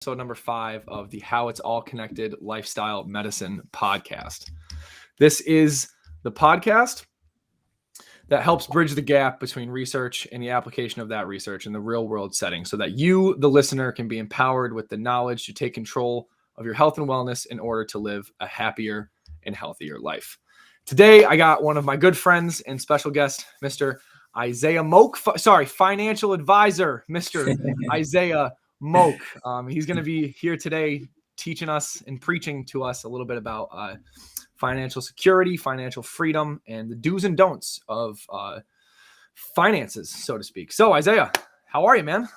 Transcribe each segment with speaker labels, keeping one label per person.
Speaker 1: episode number 5 of the How It's All Connected Lifestyle Medicine podcast. This is the podcast that helps bridge the gap between research and the application of that research in the real world setting so that you, the listener, can be empowered with the knowledge to take control of your health and wellness in order to live a happier and healthier life. Today, I got one of my good friends and special guest, Mr. Isaiah Moak, financial advisor, Mr. Isaiah Moak. He's going to be here today teaching us and preaching to us a little bit about financial security, financial freedom, and the do's and don'ts of finances, so to speak. So, Isaiah, how are you, man?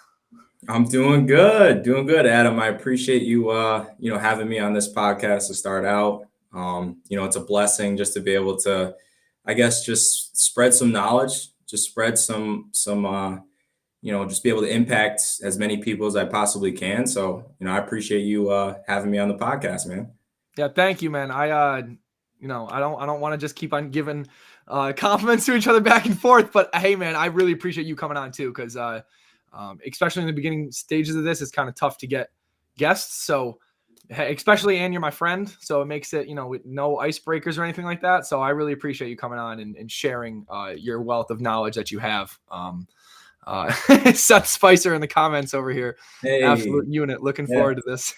Speaker 2: I'm doing good, Adam. I appreciate you, having me on this podcast to start out. It's a blessing just to be able to, I guess, just spread some knowledge, just spread some, just be able to impact as many people as I possibly can. So, I appreciate you having me on the podcast, man.
Speaker 1: Yeah, thank you, man. I don't want to just keep on giving compliments to each other back and forth, but hey, man, I really appreciate you coming on too, because especially in the beginning stages of this, it's kind of tough to get guests. So, especially, and you're my friend, so it makes it, with no icebreakers or anything like that. So I really appreciate you coming on and sharing your wealth of knowledge that you have. Seth Spicer in the comments over here. Hey. Absolute unit. Looking forward to this.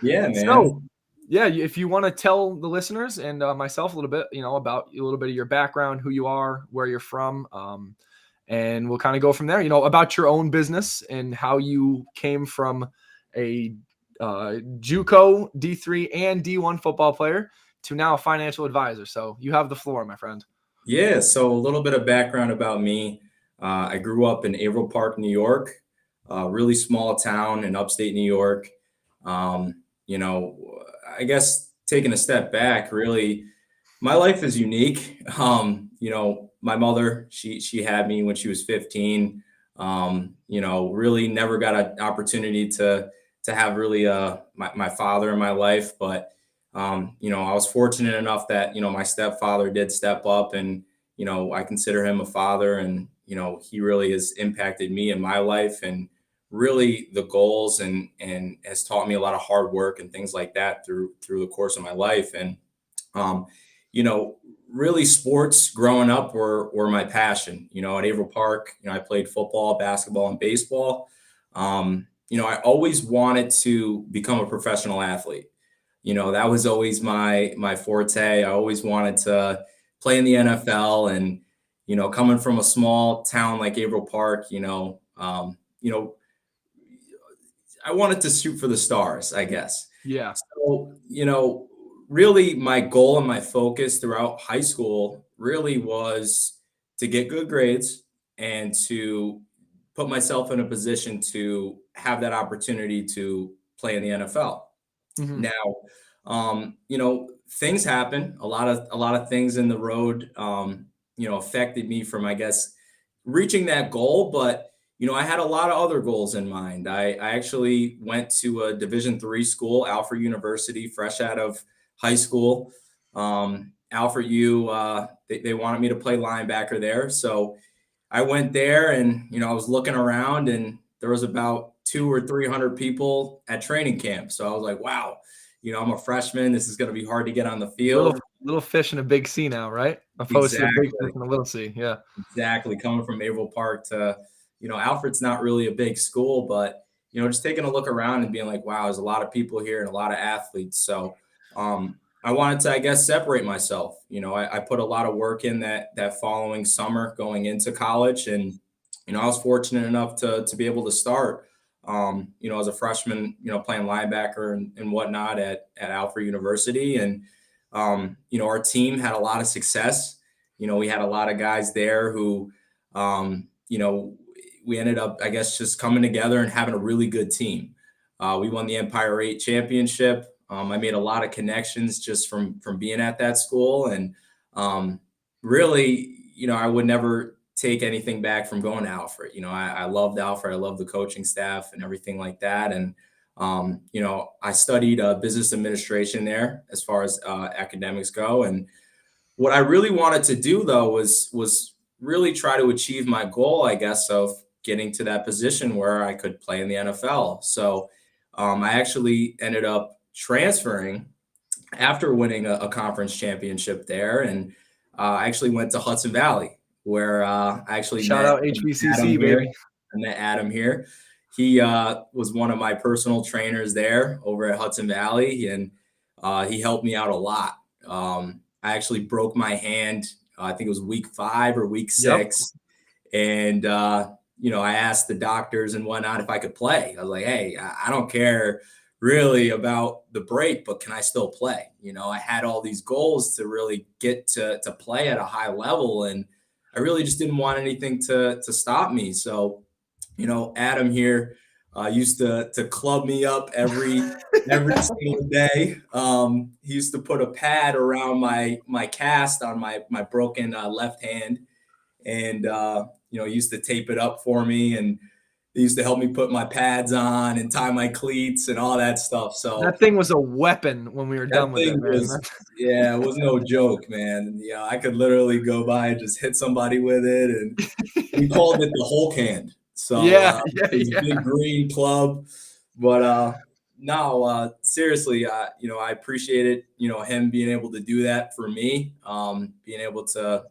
Speaker 2: Yeah, man.
Speaker 1: So, yeah, if you want to tell the listeners and myself a little bit, about a little bit of your background, who you are, where you're from, and we'll kind of go from there, about your own business and how you came from a JUCO D3 and D1 football player to now a financial advisor. So you have the floor, my friend.
Speaker 2: Yeah. So a little bit of background about me. I grew up in Averill Park, New York, a really small town in upstate New York. I guess taking a step back, really, my life is unique. My mother, she had me when she was 15. Really never got an opportunity to have really my father in my life. But, I was fortunate enough that, my stepfather did step up and, I consider him a father and, he really has impacted me in my life and really the goals and has taught me a lot of hard work and things like that through the course of my life. And, really sports growing up were my passion. At Averill Park, I played football, basketball, and baseball. I always wanted to become a professional athlete. That was always my forte. I always wanted to play in the NFL and, coming from a small town like Averill Park, I wanted to shoot for the stars, I guess.
Speaker 1: Yeah.
Speaker 2: So, really my goal and my focus throughout high school really was to get good grades and to put myself in a position to have that opportunity to play in the NFL. Mm-hmm. Now, things happen. A lot of things in the road, affected me from, I guess, reaching that goal. But, I had a lot of other goals in mind. I actually went to a Division III school, Alfred University, fresh out of high school. Alfred U, they wanted me to play linebacker there. So I went there and, I was looking around and there was about 200 or 300 people at training camp. So I was like, wow, I'm a freshman. This is going to be hard to get on the field.
Speaker 1: Little fish in a big sea now, right? Opposed to a big fish in a little sea. Yeah,
Speaker 2: exactly. Coming from Averill Park to, Alfred's not really a big school, but, just taking a look around and being like, wow, there's a lot of people here and a lot of athletes. So I wanted to, I guess, separate myself. I put a lot of work in that following summer going into college. And, I was fortunate enough to be able to start, as a freshman, playing linebacker and whatnot at Alfred University. And, our team had a lot of success. We had a lot of guys there who, we ended up, I guess, just coming together and having a really good team. We won the Empire 8 championship. I made a lot of connections just from being at that school. And really, I would never take anything back from going to Alfred. I loved Alfred. I loved the coaching staff and everything like that. And, I studied business administration there as far as academics go. And what I really wanted to do, though, was really try to achieve my goal, I guess, of getting to that position where I could play in the NFL. So I actually ended up transferring after winning a conference championship there, and I actually went to Hudson Valley, where I actually
Speaker 1: Shout
Speaker 2: met
Speaker 1: out
Speaker 2: Adam
Speaker 1: HBCC,
Speaker 2: here.
Speaker 1: baby.
Speaker 2: I met Adam here. He was one of my personal trainers there over at Hudson Valley, and he helped me out a lot. I actually broke my hand, I think it was week 5 or week 6. And, I asked the doctors and whatnot if I could play. I was like, hey, I don't care really about the break, but can I still play? I had all these goals to really get to play at a high level, and I really just didn't want anything to stop me. So, Adam here used to club me up every single day. He used to put a pad around my cast on my broken left hand, and he used to tape it up for me, and he used to help me put my pads on and tie my cleats and all that stuff. So
Speaker 1: that thing was a weapon when we were done with it, man.
Speaker 2: It was no joke, man. I could literally go by and just hit somebody with it, and we called it the Hulk hand. So it was a big green club, but no, seriously, I appreciate it. Him being able to do that for me, being able to,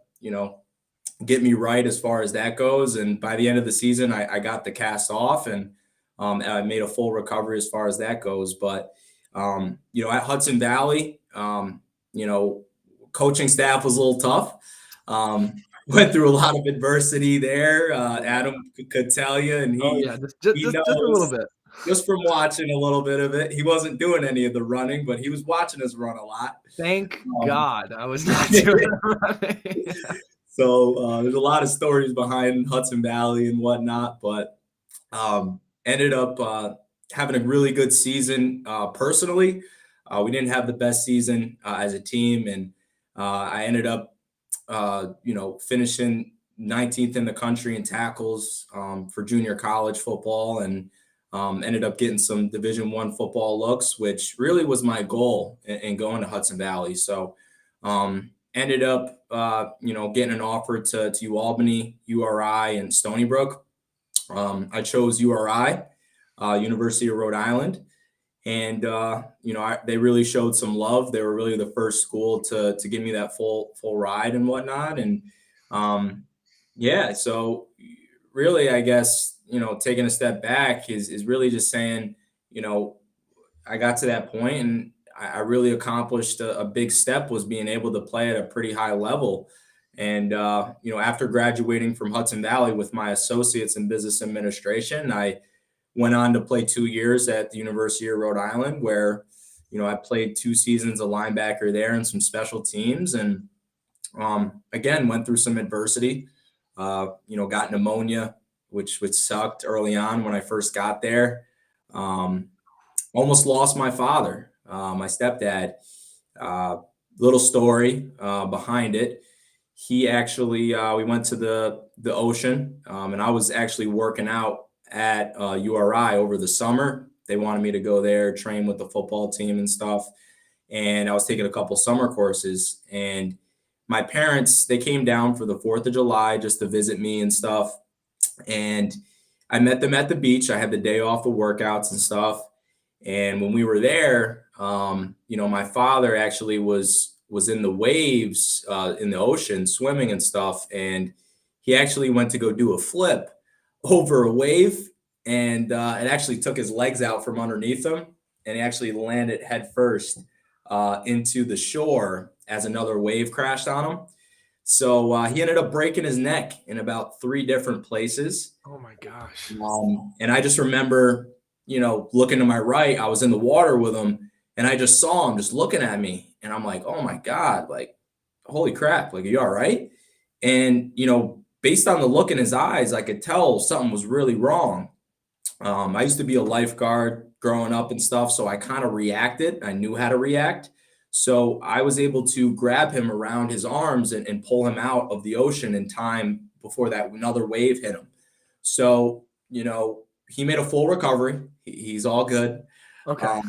Speaker 2: get me right as far as that goes. And by the end of the season, I got the cast off, and I made a full recovery as far as that goes. But, at Hudson Valley, coaching staff was a little tough. Went through a lot of adversity there. Adam could tell you, and he
Speaker 1: just a little bit.
Speaker 2: Just from watching a little bit of it. He wasn't doing any of the running, but he was watching us run a lot.
Speaker 1: Thank God I was not doing the running.
Speaker 2: So there's a lot of stories behind Hudson Valley and whatnot, but ended up having a really good season personally. We didn't have the best season as a team, and I ended up, finishing 19th in the country in tackles for junior college football, and ended up getting some Division I football looks, which really was my goal in going to Hudson Valley. So ended up, getting an offer to UAlbany, URI, and Stony Brook. I chose URI, University of Rhode Island. And, they really showed some love. They were really the first school to give me that full ride and whatnot. And, so really, I guess, taking a step back is really just saying, I got to that point, and I really accomplished a big step, was being able to play at a pretty high level. And, after graduating from Hudson Valley with my associates in business administration, I went on to play 2 years at the University of Rhode Island, where, I played 2 seasons of linebacker there and some special teams. And, again, went through some adversity, got pneumonia, which sucked early on when I first got there. Almost lost my father, my stepdad. Little story behind it. He actually, we went to the ocean, and I was actually working out at URI over the summer. They wanted me to go there, train with the football team and stuff. And I was taking a couple summer courses, and my parents, they came down for the 4th of July just to visit me and stuff. And I met them at the beach. I had the day off of workouts and stuff. And when we were there, my father actually was in the waves in the ocean swimming and stuff. And he actually went to go do a flip over a wave, and it actually took his legs out from underneath him, and he actually landed head first into the shore as another wave crashed on him. So he ended up breaking his neck in about 3 different places.
Speaker 1: Oh my gosh.
Speaker 2: And I just remember, looking to my right, I was in the water with him, and I just saw him just looking at me, and I'm like, oh my God, like, holy crap, like, are you all right? And, based on the look in his eyes, I could tell something was really wrong. I used to be a lifeguard growing up and stuff, so I kind of reacted. I knew how to react. So I was able to grab him around his arms and pull him out of the ocean in time before that another wave hit him. So, he made a full recovery. He's all good.
Speaker 1: Okay.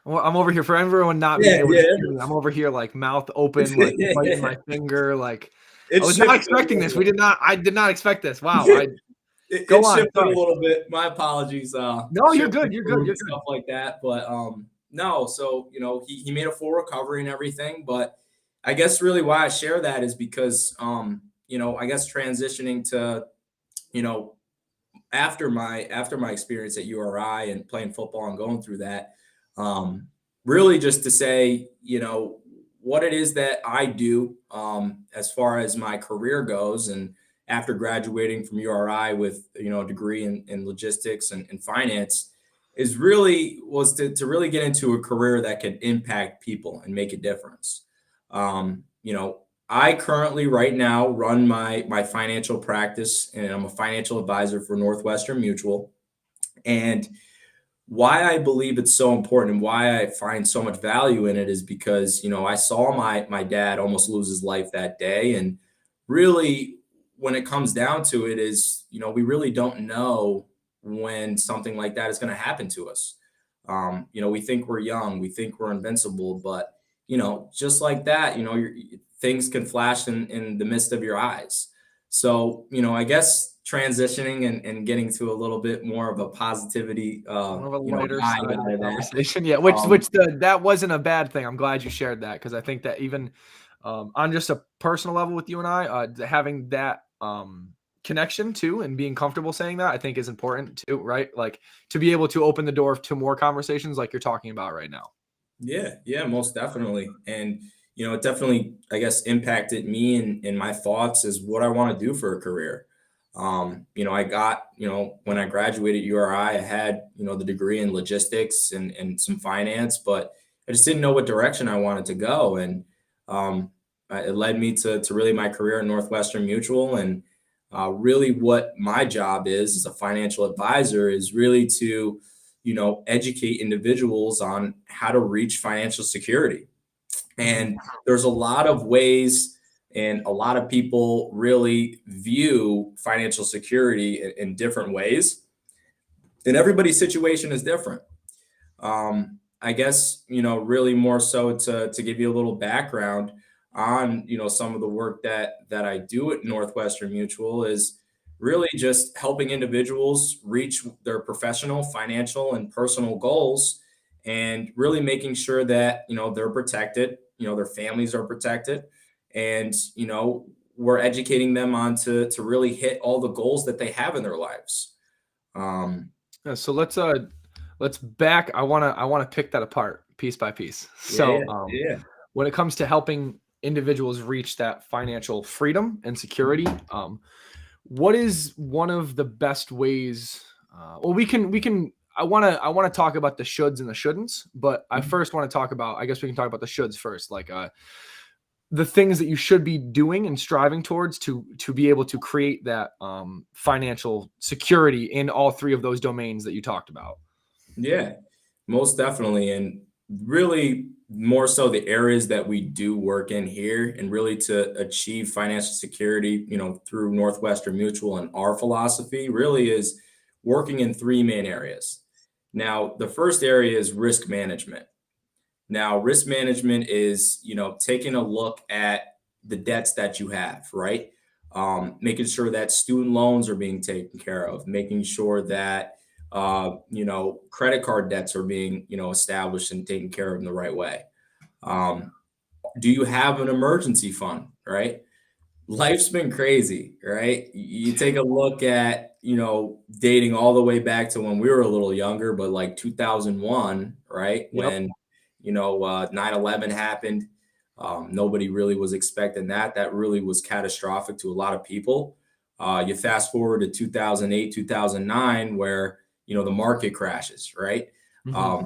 Speaker 1: Well, I'm over here for everyone not being able to hear me. I'm over here like mouth open, like biting my finger. Like, I was not expecting this. I did not expect this. Wow.
Speaker 2: it
Speaker 1: on.
Speaker 2: shifted a
Speaker 1: Sorry.
Speaker 2: little bit. My apologies.
Speaker 1: No, you're good. You're good. You're good.
Speaker 2: Stuff like that. But no, so he made a full recovery and everything. But I guess really why I share that is because I guess transitioning to after my experience at URI and playing football and going through that, really just to say, what it is that I do as far as my career goes. And after graduating from URI with, a degree in logistics and finance was to really get into a career that could impact people and make a difference. I currently right now run my financial practice, and I'm a financial advisor for Northwestern Mutual. And why I believe it's so important and why I find so much value in it is because, I saw my dad almost lose his life that day. And really, when it comes down to it is, we really don't know when something like that is going to happen to us. We think we're young, we think we're invincible, but, just like that, things can flash in the midst of your eyes. So, I guess transitioning and getting to a little bit more of a positivity,
Speaker 1: More of a lighter
Speaker 2: vibe
Speaker 1: side of
Speaker 2: out
Speaker 1: the
Speaker 2: of that.
Speaker 1: conversation. Yeah, that wasn't a bad thing. I'm glad you shared that, because I think that even on just a personal level with you and I, having that connection too and being comfortable saying that, I think is important too, right? Like to be able to open the door to more conversations like you're talking about right now.
Speaker 2: Yeah, most definitely. And, it definitely, I guess, impacted me in my thoughts as what I want to do for a career. I got, when I graduated URI, I had, the degree in logistics and some finance, but I just didn't know what direction I wanted to go. And it led me to really my career in Northwestern Mutual. And really what my job is as a financial advisor is really to, educate individuals on how to reach financial security. And there's a lot of ways, and a lot of people really view financial security in different ways. And everybody's situation is different. I guess, really more so to give you a little background on, some of the work that I do at Northwestern Mutual is really just helping individuals reach their professional, financial, and personal goals, and really making sure that, they're protected, their families are protected, and, we're educating them on to really hit all the goals that they have in their lives.
Speaker 1: Yeah, so let's back. I wanna pick that apart piece by piece. So
Speaker 2: Yeah.
Speaker 1: when it comes to helping individuals reach that financial freedom and security, what is one of the best ways? Well, we can. I want to talk about the shoulds and the shouldn'ts, but I first want to talk about. I guess we can talk about the shoulds first, like the things that you should be doing and striving towards to be able to create that financial security in all three of those domains that you talked about.
Speaker 2: Yeah, most definitely. And really more so the areas that we do work in here and really to achieve financial security, through Northwestern Mutual and our philosophy really is working in three main areas. Now, the first area is risk management. Now, risk management is, taking a look at the debts that you have, right? Making sure that student loans are being taken care of, making sure that credit card debts are being, established and taken care of in the right way. Do you have an emergency fund, right? Life's been crazy, right? You take a look at, dating all the way back to when we were a little younger, but like 2001, right?
Speaker 1: Yep.
Speaker 2: When, 9/11 happened. Nobody really was expecting that. That really was catastrophic to a lot of people. You fast forward to 2008, 2009, where, the market crashes, right? A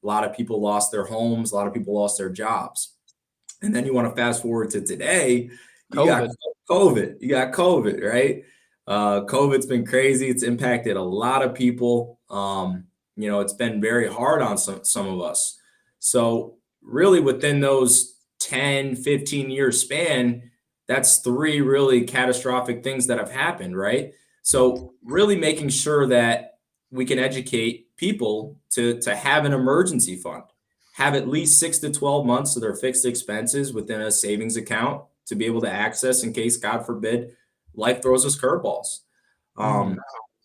Speaker 2: lot of people lost their homes. A lot of people lost their jobs. And then you want to fast forward to today, you got COVID, right? COVID's been crazy. It's impacted a lot of people. It's been very hard on some of us. So really within those 10, 15 year span, that's three really catastrophic things that have happened, right? So really making sure that we can educate people to have an emergency fund, have at least 6 to 12 months of their fixed expenses within a savings account to be able to access in case, God forbid, life throws us curveballs.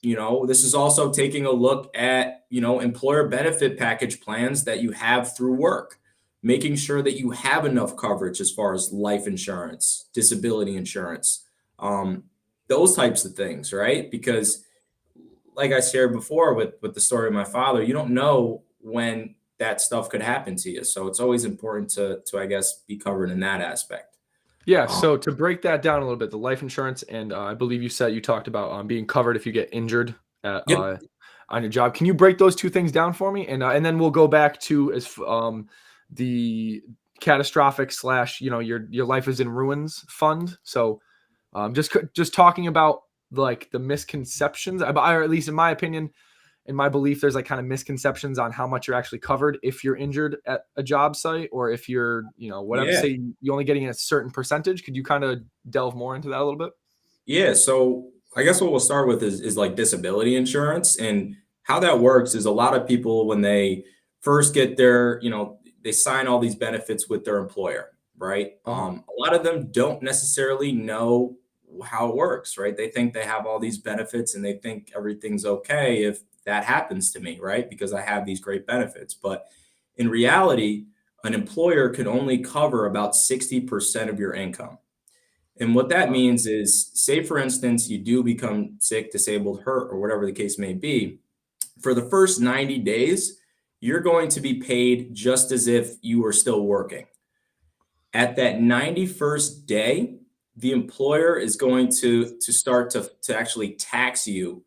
Speaker 2: This is also taking a look at, employer benefit package plans that you have through work, making sure that you have enough coverage as far as life insurance, disability insurance, those types of things, right? Because like I shared before with the story of my father, you don't know when that stuff could happen to you. So it's always important to I guess, be covered in that aspect.
Speaker 1: Yeah.
Speaker 2: Um,
Speaker 1: So to break that down a little bit, the life insurance, and I believe you talked about being covered if you get injured at,
Speaker 2: yep.
Speaker 1: on your job. Can you break those two things down for me? And then we'll go back to the catastrophic slash, your life is in ruins fund. So just talking about like the misconceptions, or at least in my opinion, in my belief, there's like kind of misconceptions on how much you're actually covered if you're injured at a job site, or if you're, whatever,
Speaker 2: Yeah.
Speaker 1: say you're only getting a certain percentage. Could you kind of delve more into that a little bit?
Speaker 2: Yeah. So I guess what we'll start with is like disability insurance. And how that works is a lot of people, when they first get their, they sign all these benefits with their employer, right?
Speaker 1: Uh-huh.
Speaker 2: A lot of them don't necessarily know how it works, right? They think they have all these benefits and they think everything's okay if that happens to me, right? Because I have these great benefits. But in reality, an employer can only cover about 60% of your income. And what that
Speaker 1: Uh,
Speaker 2: means is, say, for instance, you do become sick, disabled, hurt, or whatever the case may be. For the first 90 days, you're going to be paid just as if you were still working. At that 91st day, the employer is going to start to actually tax you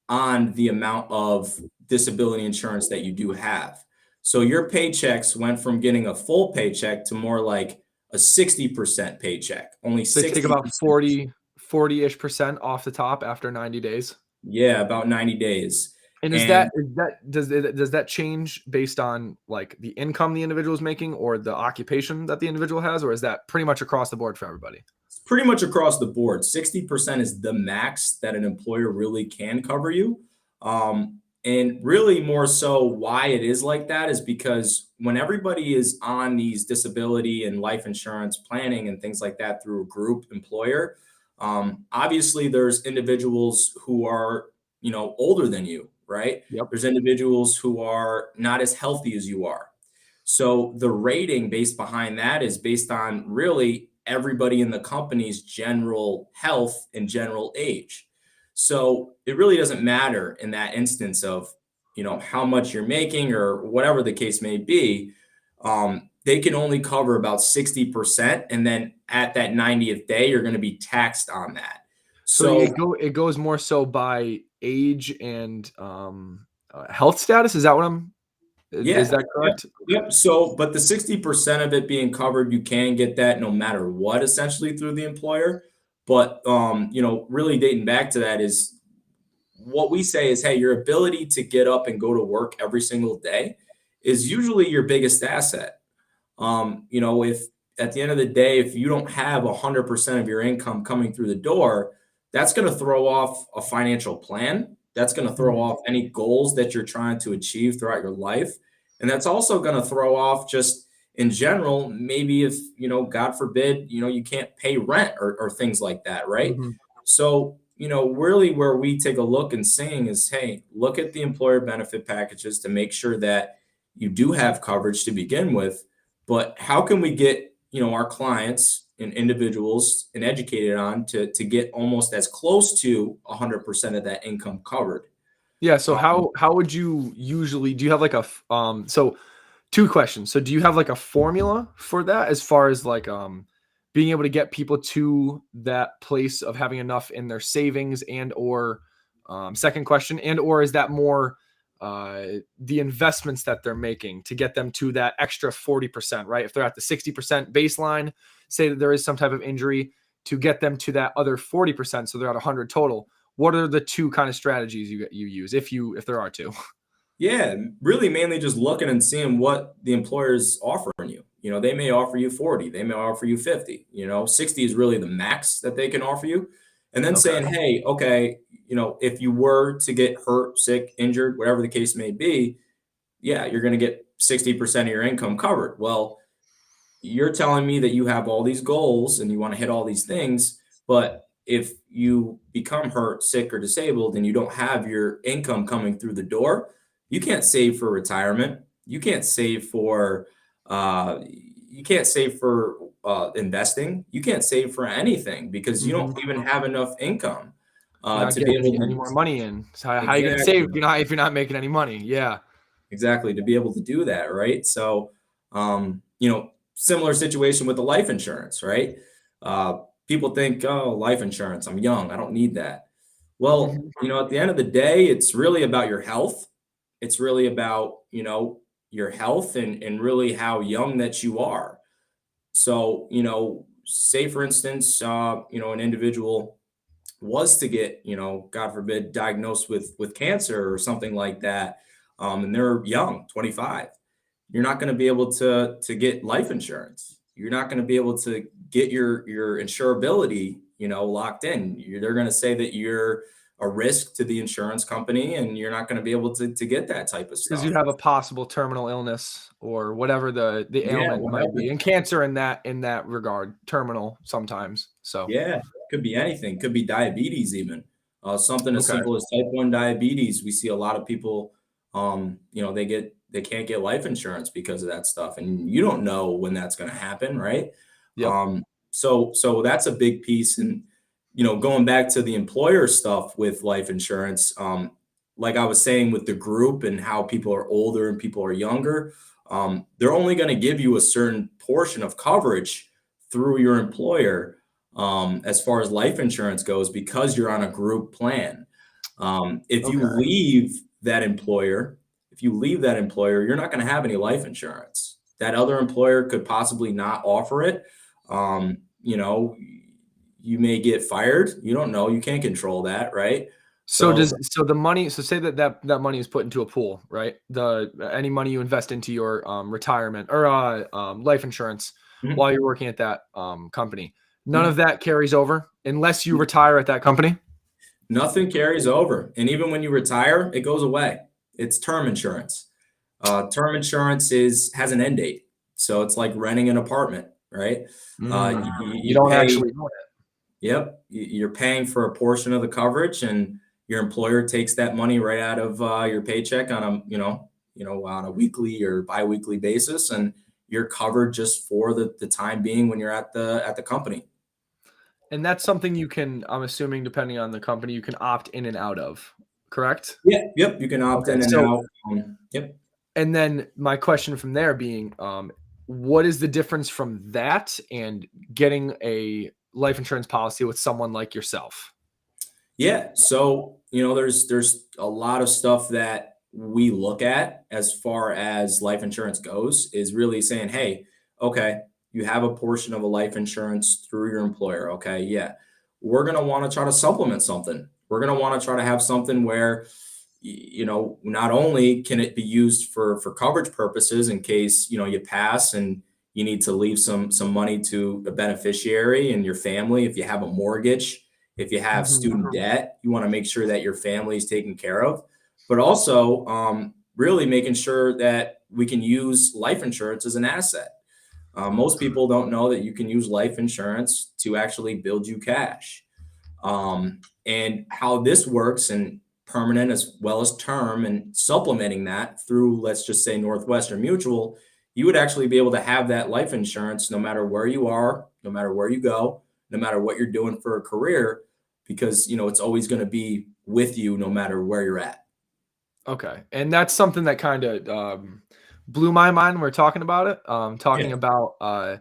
Speaker 2: on the amount of disability insurance that you do have. So your paychecks went from getting a full paycheck to more like a 60% paycheck, only
Speaker 1: so they take about
Speaker 2: 60%.
Speaker 1: 40-ish% off the top after 90 days.
Speaker 2: Yeah, about 90 days.
Speaker 1: And
Speaker 2: And
Speaker 1: does that change based on like the income the individual is making or the occupation that the individual has, or is that pretty much across the board for everybody?
Speaker 2: it's pretty much across the board. 60% is the max that an employer really can cover you. And really, more so, why it is like that is because when everybody is on these disability and life insurance planning and things like that through a group employer, obviously there's individuals who are, older than you, right?
Speaker 1: Yep.
Speaker 2: There's individuals who are not as healthy as you are. So the rating based behind that is based on really everybody in the company's general health and general age. So it really doesn't matter in that instance of, how much you're making or whatever the case may be. They can only cover about 60%. And then at that 90th day, you're going to be taxed on that.
Speaker 1: So
Speaker 2: So
Speaker 1: it goes more so by age and health status. Is that what is
Speaker 2: yeah.
Speaker 1: that
Speaker 2: Yep.
Speaker 1: correct?
Speaker 2: Yep. So, but the 60% of it being covered, you can get that no matter what, essentially through the employer. But really dating back to that is what we say is, hey, your ability to get up and go to work every single day is usually your biggest asset. If at the end of the day, if you don't have 100% of your income coming through the door, that's going to throw off a financial plan. That's going to throw
Speaker 1: Mhm.
Speaker 2: off any goals that you're trying to achieve throughout your life. And that's also going to throw off just in general, maybe if, God forbid, you can't pay rent or things like that, right?
Speaker 1: Mhm.
Speaker 2: So, really where we take a look and saying is, hey, look at the employer benefit packages to make sure that you do have coverage to begin with. But how can we get, our clients and individuals and educated on to get almost as close to 100% of that income covered?
Speaker 1: Yeah. So
Speaker 2: Um,
Speaker 1: how would you usually, do you have like so two questions. So do you have like a formula for that as far as like being able to get people to that place of having enough in their savings, and or second question, and or is that more the investments that they're making to get them to that extra 40%, right? If they're at the 60% baseline, say that there is some type of injury, to get them to that other 40%, so they're at 100 total. What are the two kind of strategies you use, if there are two?
Speaker 2: Yeah, really mainly just looking and seeing what the employer's offering you. They may offer you 40, they may offer you 50, 60 is really the max that they can offer you. And then
Speaker 1: Okay.
Speaker 2: saying, hey, okay, if you were to get hurt, sick, injured, whatever the case may be, yeah, you're going to get 60% of your income covered. Well, you're telling me that you have all these goals and you want to hit all these things, but if you become hurt, sick, or disabled and you don't have your income coming through the door, you can't save for retirement. You can't save for investing. You can't save for anything because you don't even have enough income
Speaker 1: You're not
Speaker 2: to be
Speaker 1: getting
Speaker 2: able
Speaker 1: any
Speaker 2: to
Speaker 1: more money in. So how are you going to save
Speaker 2: exactly
Speaker 1: if you're not making any money? Yeah.
Speaker 2: exactly to be able to do that, right? So similar situation with the life insurance, right? Uh, People think, oh, life insurance, I'm young, I don't need that. Well,
Speaker 1: Mhm.
Speaker 2: at the end of the day, it's really about your health. It's really about, your health and really how young that you are. So, say for instance, an individual was to get, God forbid, diagnosed with cancer or something like that, and they're young, 25, you're not going to be able to get life insurance. You're not going to be able to get your insurability, locked in. They're going to say that you're a risk to the insurance company, and you're not going to be able to get that type of
Speaker 1: Because you
Speaker 2: stuff.
Speaker 1: have a possible terminal illness or whatever the
Speaker 2: Yeah,
Speaker 1: ailment might
Speaker 2: whatever.
Speaker 1: be. And cancer in that regard, terminal sometimes. So,
Speaker 2: Yeah, could be anything. Could be diabetes even. Something as
Speaker 1: okay.
Speaker 2: simple as type 1 diabetes. We see a lot of people, they can't get life insurance because of that stuff, and you don't know when that's going to happen, right?
Speaker 1: Yep.
Speaker 2: So that's a big piece. And going back to the employer stuff with life insurance, like I was saying with the group and how people are older and people are younger, they're only going to give you a certain portion of coverage through your employer, as far as life insurance goes, because you're on a group plan. If you
Speaker 1: Okay.
Speaker 2: leave that employer, you're not going to have any life insurance. That other employer could possibly not offer it. You may get fired. You don't know. You can't control that, right? So
Speaker 1: The money, so say that money is put into a pool, right? Any money you invest into your retirement or life insurance
Speaker 2: mhm,
Speaker 1: while you're working at that company, none of
Speaker 2: mhm.
Speaker 1: that carries over unless you retire at that company.
Speaker 2: Nothing carries over. And even when you retire, it goes away. It's term insurance. Term insurance has an end date. So it's like renting an apartment, right?
Speaker 1: You
Speaker 2: You
Speaker 1: don't
Speaker 2: pay,
Speaker 1: actually own it.
Speaker 2: yep, you're paying for a portion of the coverage, and your employer takes that money right out of your paycheck on on a weekly or biweekly basis, and you're covered just for the time being when you're at the company.
Speaker 1: And that's something you can, I'm assuming, depending on the company, you can opt in and out of, correct?
Speaker 2: Yeah, yep, you can opt
Speaker 1: Okay.
Speaker 2: in and
Speaker 1: So,
Speaker 2: out. Yep.
Speaker 1: and then my question from there being, what is the difference from that and getting a life insurance policy with someone like yourself?
Speaker 2: Yeah. So, there's a lot of stuff that we look at as far as life insurance goes, is really saying, hey, okay, you have a portion of a life insurance through your employer. Okay. Yeah. We're going to want to try to supplement something. We're going to want to try to have something where, not only can it be used for coverage purposes in case, you pass and you need to leave some money to a beneficiary and your family. If you have a mortgage, if you have
Speaker 1: Mhm.
Speaker 2: student debt, you want to make sure that your family is taken care of, but also really making sure that we can use life insurance as an asset. Most people don't know that you can use life insurance to actually build you cash. And how this works, and permanent as well as term, and supplementing that through, let's just say, Northwestern Mutual, you would actually be able to have that life insurance no matter where you are, no matter where you go, no matter what you're doing for a career, because it's always going to be with you no matter where you're at.
Speaker 1: Okay. And that's something that kind of blew my mind when we are talking about it.
Speaker 2: Yeah.
Speaker 1: Talking about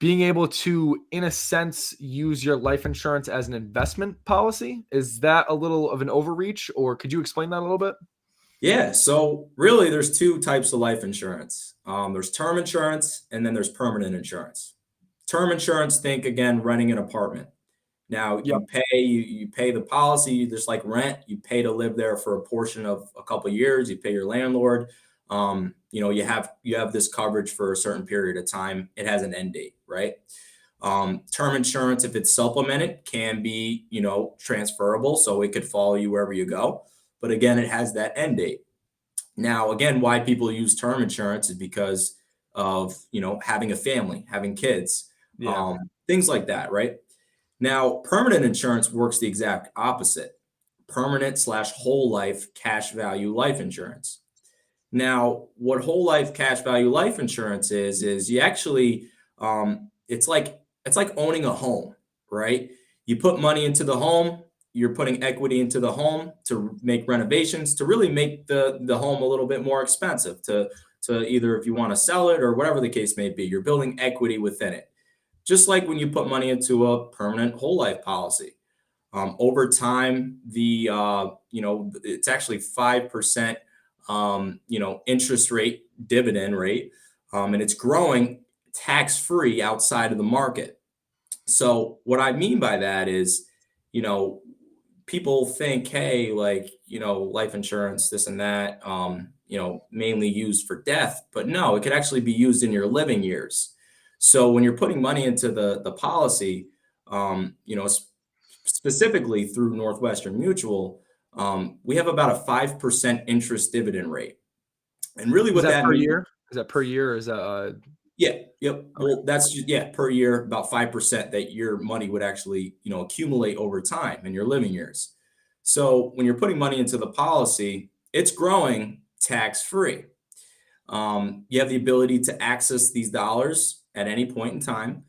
Speaker 1: being able to, in a sense, use your life insurance as an investment policy. Is that a little of an overreach, or could you explain that a little bit?
Speaker 2: Yeah. So really, there's two types of life insurance. There's term insurance, and then there's permanent insurance. Term insurance, think again, renting an apartment. Now
Speaker 1: Yep.
Speaker 2: you pay the policy, just like rent. You pay to live there for a portion of a couple of years. You pay your landlord. You have this coverage for a certain period of time. It has an end date, right? Term insurance, if it's supplemented, can be transferable, so it could follow you wherever you go. But again, it has that end date. Now, again, why people use term insurance is because of having a family, having kids,
Speaker 1: Yeah.
Speaker 2: things like that, right? Now, permanent insurance works the exact opposite. Permanent/whole life cash value life insurance. Now, what whole life cash value life insurance is you actually it's like owning a home, right? You put money into the home, you're putting equity into the home to make renovations to really make the home a little bit more expensive to either if you want to sell it or whatever the case may be. You're building equity within it. Just like when you put money into a permanent whole life policy. Over time, it's actually 5% interest rate, dividend rate, and it's growing tax free outside of the market. So what I mean by that is, you know, people think, hey, like, life insurance, this and that, mainly used for death, but no, it could actually be used in your living years. So when you're putting money into the policy, specifically through Northwestern Mutual, we have about a 5% interest dividend rate. And really
Speaker 1: Is
Speaker 2: what
Speaker 1: that
Speaker 2: that
Speaker 1: per
Speaker 2: means,
Speaker 1: year? Is that per year? Or is that
Speaker 2: yeah, yep.
Speaker 1: okay.
Speaker 2: Well, that's just, yeah, per year, about 5% that your money would actually, accumulate over time in your living years. So when you're putting money into the policy, it's growing tax free. You have the ability to access these dollars at any point in time.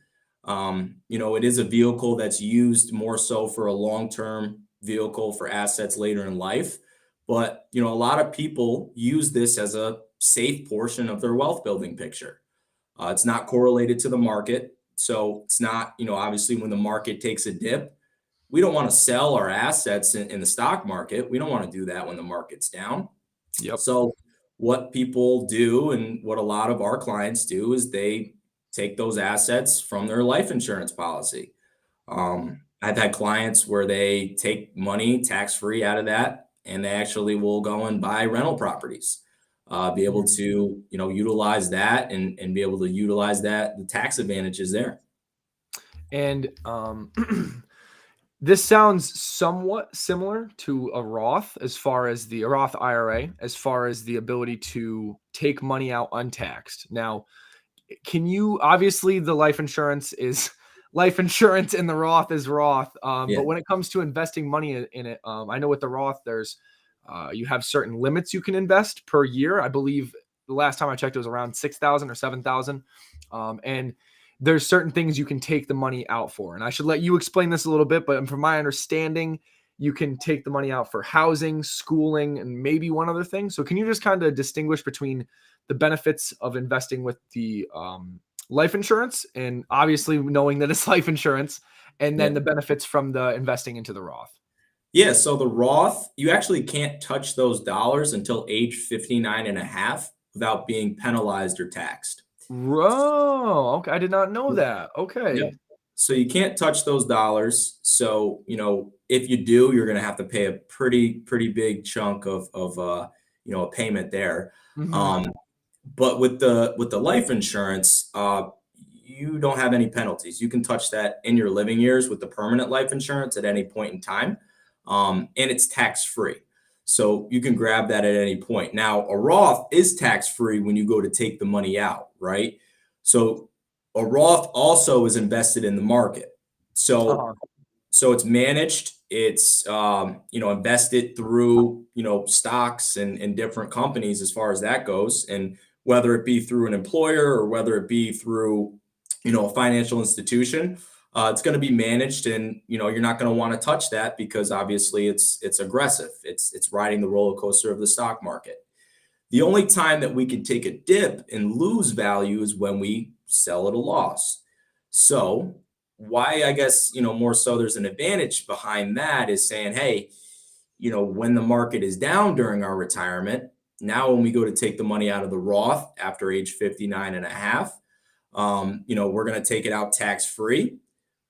Speaker 2: It is a vehicle that's used more so for a long-term vehicle for assets later in life. But, a lot of people use this as a safe portion of their wealth building picture. It's not correlated to the market. So it's not, obviously when the market takes a dip, we don't want to sell our assets in the stock market. We don't want to do that when the market's down.
Speaker 1: Yep.
Speaker 2: So what people do and what a lot of our clients do is they take those assets from their life insurance policy. I've had clients where they take money tax free out of that and they actually will go and buy rental properties, be able to, utilize that and be able to utilize that, the tax advantages there.
Speaker 1: And this sounds somewhat similar to a Roth as far as a Roth IRA, as far as the ability to take money out untaxed. Now, can you, obviously the life insurance is life insurance and the Roth is Roth.
Speaker 2: Yeah.
Speaker 1: But when it comes to investing money in it, I know with the Roth, there's you have certain limits you can invest per year. I believe the last time I checked, it was around 6,000 or 7,000. And there's certain things you can take the money out for. And I should let you explain this a little bit, but from my understanding, you can take the money out for housing, schooling, and maybe one other thing. So can you just kind of distinguish between the benefits of investing with the life insurance and obviously knowing that it's life insurance, and then
Speaker 2: Yeah.
Speaker 1: the benefits from the investing into the Roth?
Speaker 2: Yeah, so the Roth, you actually can't touch those dollars until age 59 and a half without being penalized or taxed.
Speaker 1: Whoa, okay. I did not know
Speaker 2: Yep.
Speaker 1: that. Okay.
Speaker 2: So you can't touch those dollars. So, if you do, you're going to have to pay a pretty big chunk of a payment there.
Speaker 1: Mhm.
Speaker 2: Um, but with the life insurance, you don't have any penalties. You can touch that in your living years with the permanent life insurance at any point in time. And it's tax free. So you can grab that at any point. Now, a Roth is tax free when you go to take the money out, right? So a Roth also is invested in the market. So
Speaker 1: Uh-huh.
Speaker 2: so it's managed. It's invested through stocks and different companies as far as that goes, and whether it be through an employer or whether it be through a financial institution, it's going to be managed, and you're not going to want to touch that because obviously it's aggressive. It's riding the roller coaster of the stock market. The only time that we can take a dip and lose value is when we sell at a loss. So why, I guess, more so there's an advantage behind that is saying, hey, when the market is down during our retirement, now when we go to take the money out of the Roth after age 59 and a half, we're going to take it out tax free.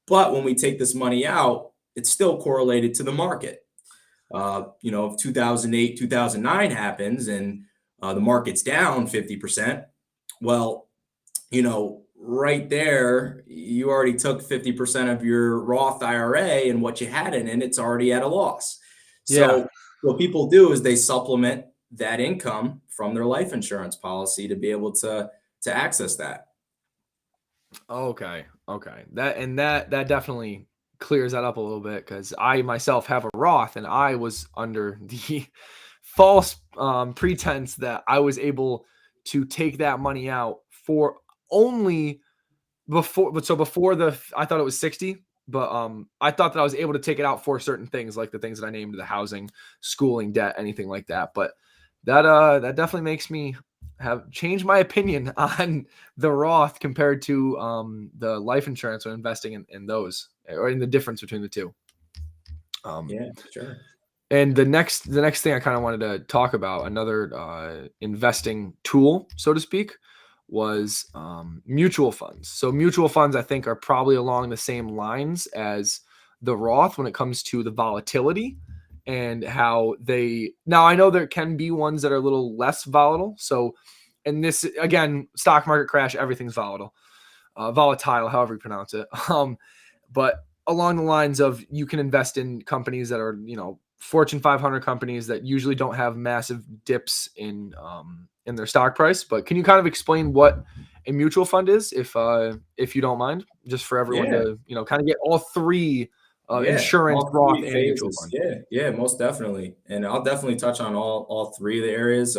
Speaker 2: But when we take this money out, it's still correlated to the market. If 2008, 2009 happens and the market's down 50%, well, right there, you already took 50% of your Roth IRA and what you had in it, it's already at a loss.
Speaker 1: Yeah.
Speaker 2: So what people do is they supplement that income from their life insurance policy to be able to access that.
Speaker 1: Okay. Okay. That definitely clears that up a little bit, because I myself have a Roth, and I was under the false pretense that I was able to take that money out for only before. But so before I thought it was 60, but I thought that I was able to take it out for certain things, like the things that I named, the housing, schooling debt, anything like that. But that definitely makes me have changed my opinion on the Roth compared to the life insurance when investing in those, or in the difference between the two.
Speaker 2: Yeah, sure.
Speaker 1: And the next thing I kind of wanted to talk about, another investing tool, so to speak, was mutual funds. So mutual funds, I think, are probably along the same lines as the Roth when it comes to the volatility and how they. Now, I know there can be ones that are a little less volatile. So, and this, again, stock market crash, everything's volatile, however you pronounce it. But along the lines of, you can invest in companies that are, Fortune 500 companies that usually don't have massive dips in their stock price. But can you kind of explain what a mutual fund is, if you don't mind, just for everyone
Speaker 2: Yeah.
Speaker 1: to kind of get all three,
Speaker 2: Yeah,
Speaker 1: insurance,
Speaker 2: all
Speaker 1: Roth,
Speaker 2: three
Speaker 1: and mutual
Speaker 2: phases.
Speaker 1: fund.
Speaker 2: Yeah, most definitely. And I'll definitely touch on all three of the areas.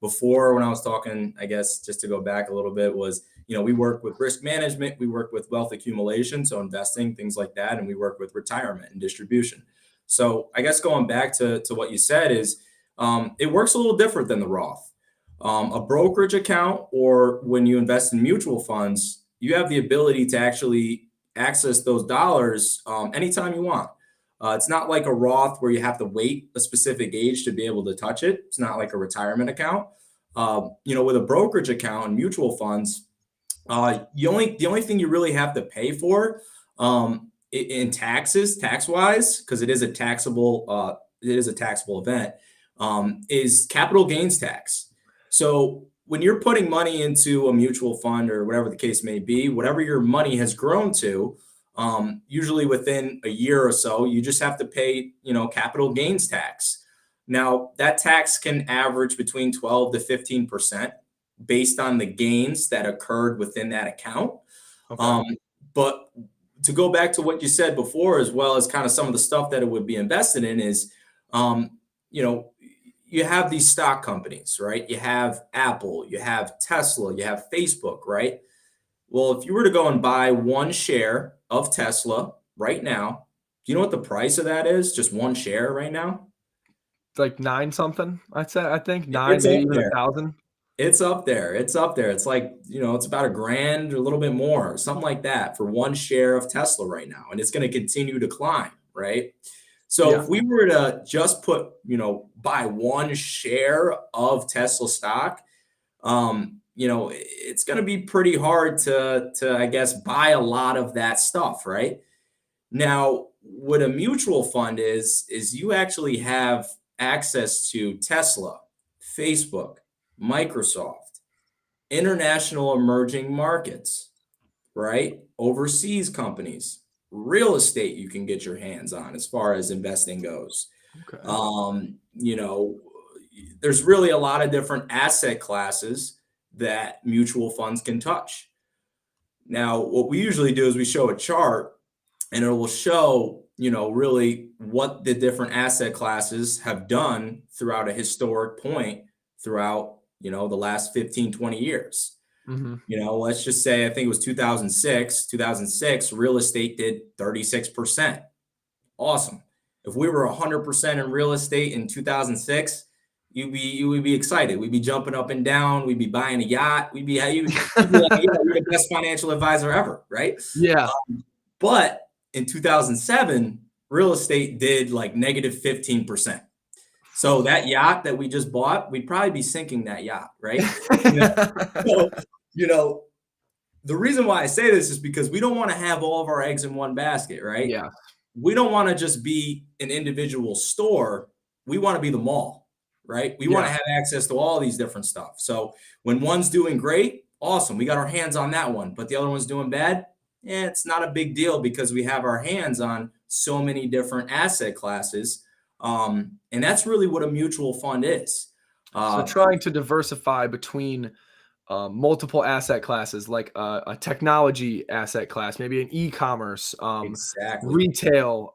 Speaker 2: Before, when I was talking, I guess just to go back a little bit, was, we work with risk management, we work with wealth accumulation, so investing, things like that, and we work with retirement and distribution. So I guess going back to what you said is, it works a little different than the Roth. A brokerage account, or when you invest in mutual funds, you have the ability to actually access those dollars anytime you want. It's not like a Roth where you have to wait a specific age to be able to touch it. It's not like a retirement account. With a brokerage account and mutual funds, the only thing you really have to pay for in tax wise, because it is a taxable event, is capital gains tax. So when you're putting money into a mutual fund, or whatever the case may be, whatever your money has grown to, usually within a year or so, you just have to pay, capital gains tax. Now, that tax can average between 12 to 15% based on the gains that occurred within that account.
Speaker 1: Okay.
Speaker 2: But to go back to what you said before, as well as kind of some of the stuff that it would be invested in, is, you have these stock companies, right? You have Apple, you have Tesla, you have Facebook, right? Well, if you were to go and buy one share of Tesla right now, do you know what the price of that is? Just one share right now?
Speaker 1: It's like 9 something, I'd say. I think 9,
Speaker 2: It's
Speaker 1: maybe
Speaker 2: up
Speaker 1: even
Speaker 2: there.
Speaker 1: 1,000.
Speaker 2: It's up there. It's up there. It's like, it's about $1,000 or a little bit more, something like that, for one share of Tesla right now. And it's going to continue to climb, right? So
Speaker 1: Yeah.
Speaker 2: if we were to just buy one share of Tesla stock, it's going to be pretty hard to, I guess, buy a lot of that stuff, right? Now, what a mutual fund is you actually have access to Tesla, Facebook, Microsoft, international emerging markets, right? Overseas companies, real estate you can get your hands on as far as investing goes.
Speaker 1: Okay.
Speaker 2: There's really a lot of different asset classes that mutual funds can touch. Now, what we usually do is we show a chart, and it will show, really what the different asset classes have done throughout a historic point throughout, the last 15, 20 years.
Speaker 1: Mm-hmm.
Speaker 2: Let's just say, I think it was 2006, real estate did 36%. Awesome. If we were 100% in real estate in 2006, you would be excited. We'd be jumping up and down. We'd be buying a yacht. You'd be like, you're the best financial advisor ever, right?
Speaker 1: Yeah.
Speaker 2: But in 2007, real estate did like negative 15%. So that yacht that we just bought, we'd probably be sinking that yacht, right? So, the reason why I say this is because we don't want to have all of our eggs in one basket, right?
Speaker 1: Yeah.
Speaker 2: We don't want to just be an individual store. We want to be the mall, right? We want to have access to all these different stuff. So when one's doing great, awesome. We got our hands on that one, but the other one's doing bad. It's not a big deal because we have our hands on so many different asset classes. And that's really what a mutual fund is.
Speaker 1: So trying to diversify between multiple asset classes, like a technology asset class, maybe an e-commerce,
Speaker 2: Exactly.
Speaker 1: retail.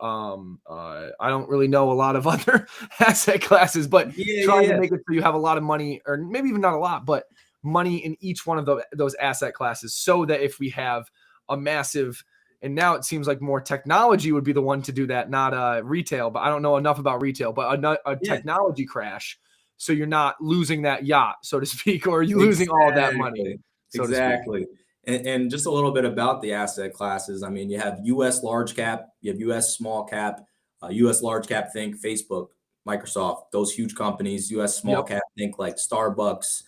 Speaker 1: I don't really know a lot of other asset classes, but
Speaker 2: Yeah, yeah,
Speaker 1: trying to
Speaker 2: yeah.
Speaker 1: make it so you have a lot of money, or maybe even not a lot, but money in each one of those asset classes, so that if we have a massive, and now it seems like more technology would be the one to do that, not retail, but I don't know enough about retail, but a
Speaker 2: Yeah,
Speaker 1: technology crash, so you're not losing that yacht, so to speak, or are you losing all of that money,
Speaker 2: exactly.
Speaker 1: so to speak.
Speaker 2: Exactly. And just a little bit about the asset classes. I mean, you have US large cap, you have US small cap, US large cap, think Facebook, Microsoft, those huge companies. US small
Speaker 1: Yep.
Speaker 2: cap, think like Starbucks,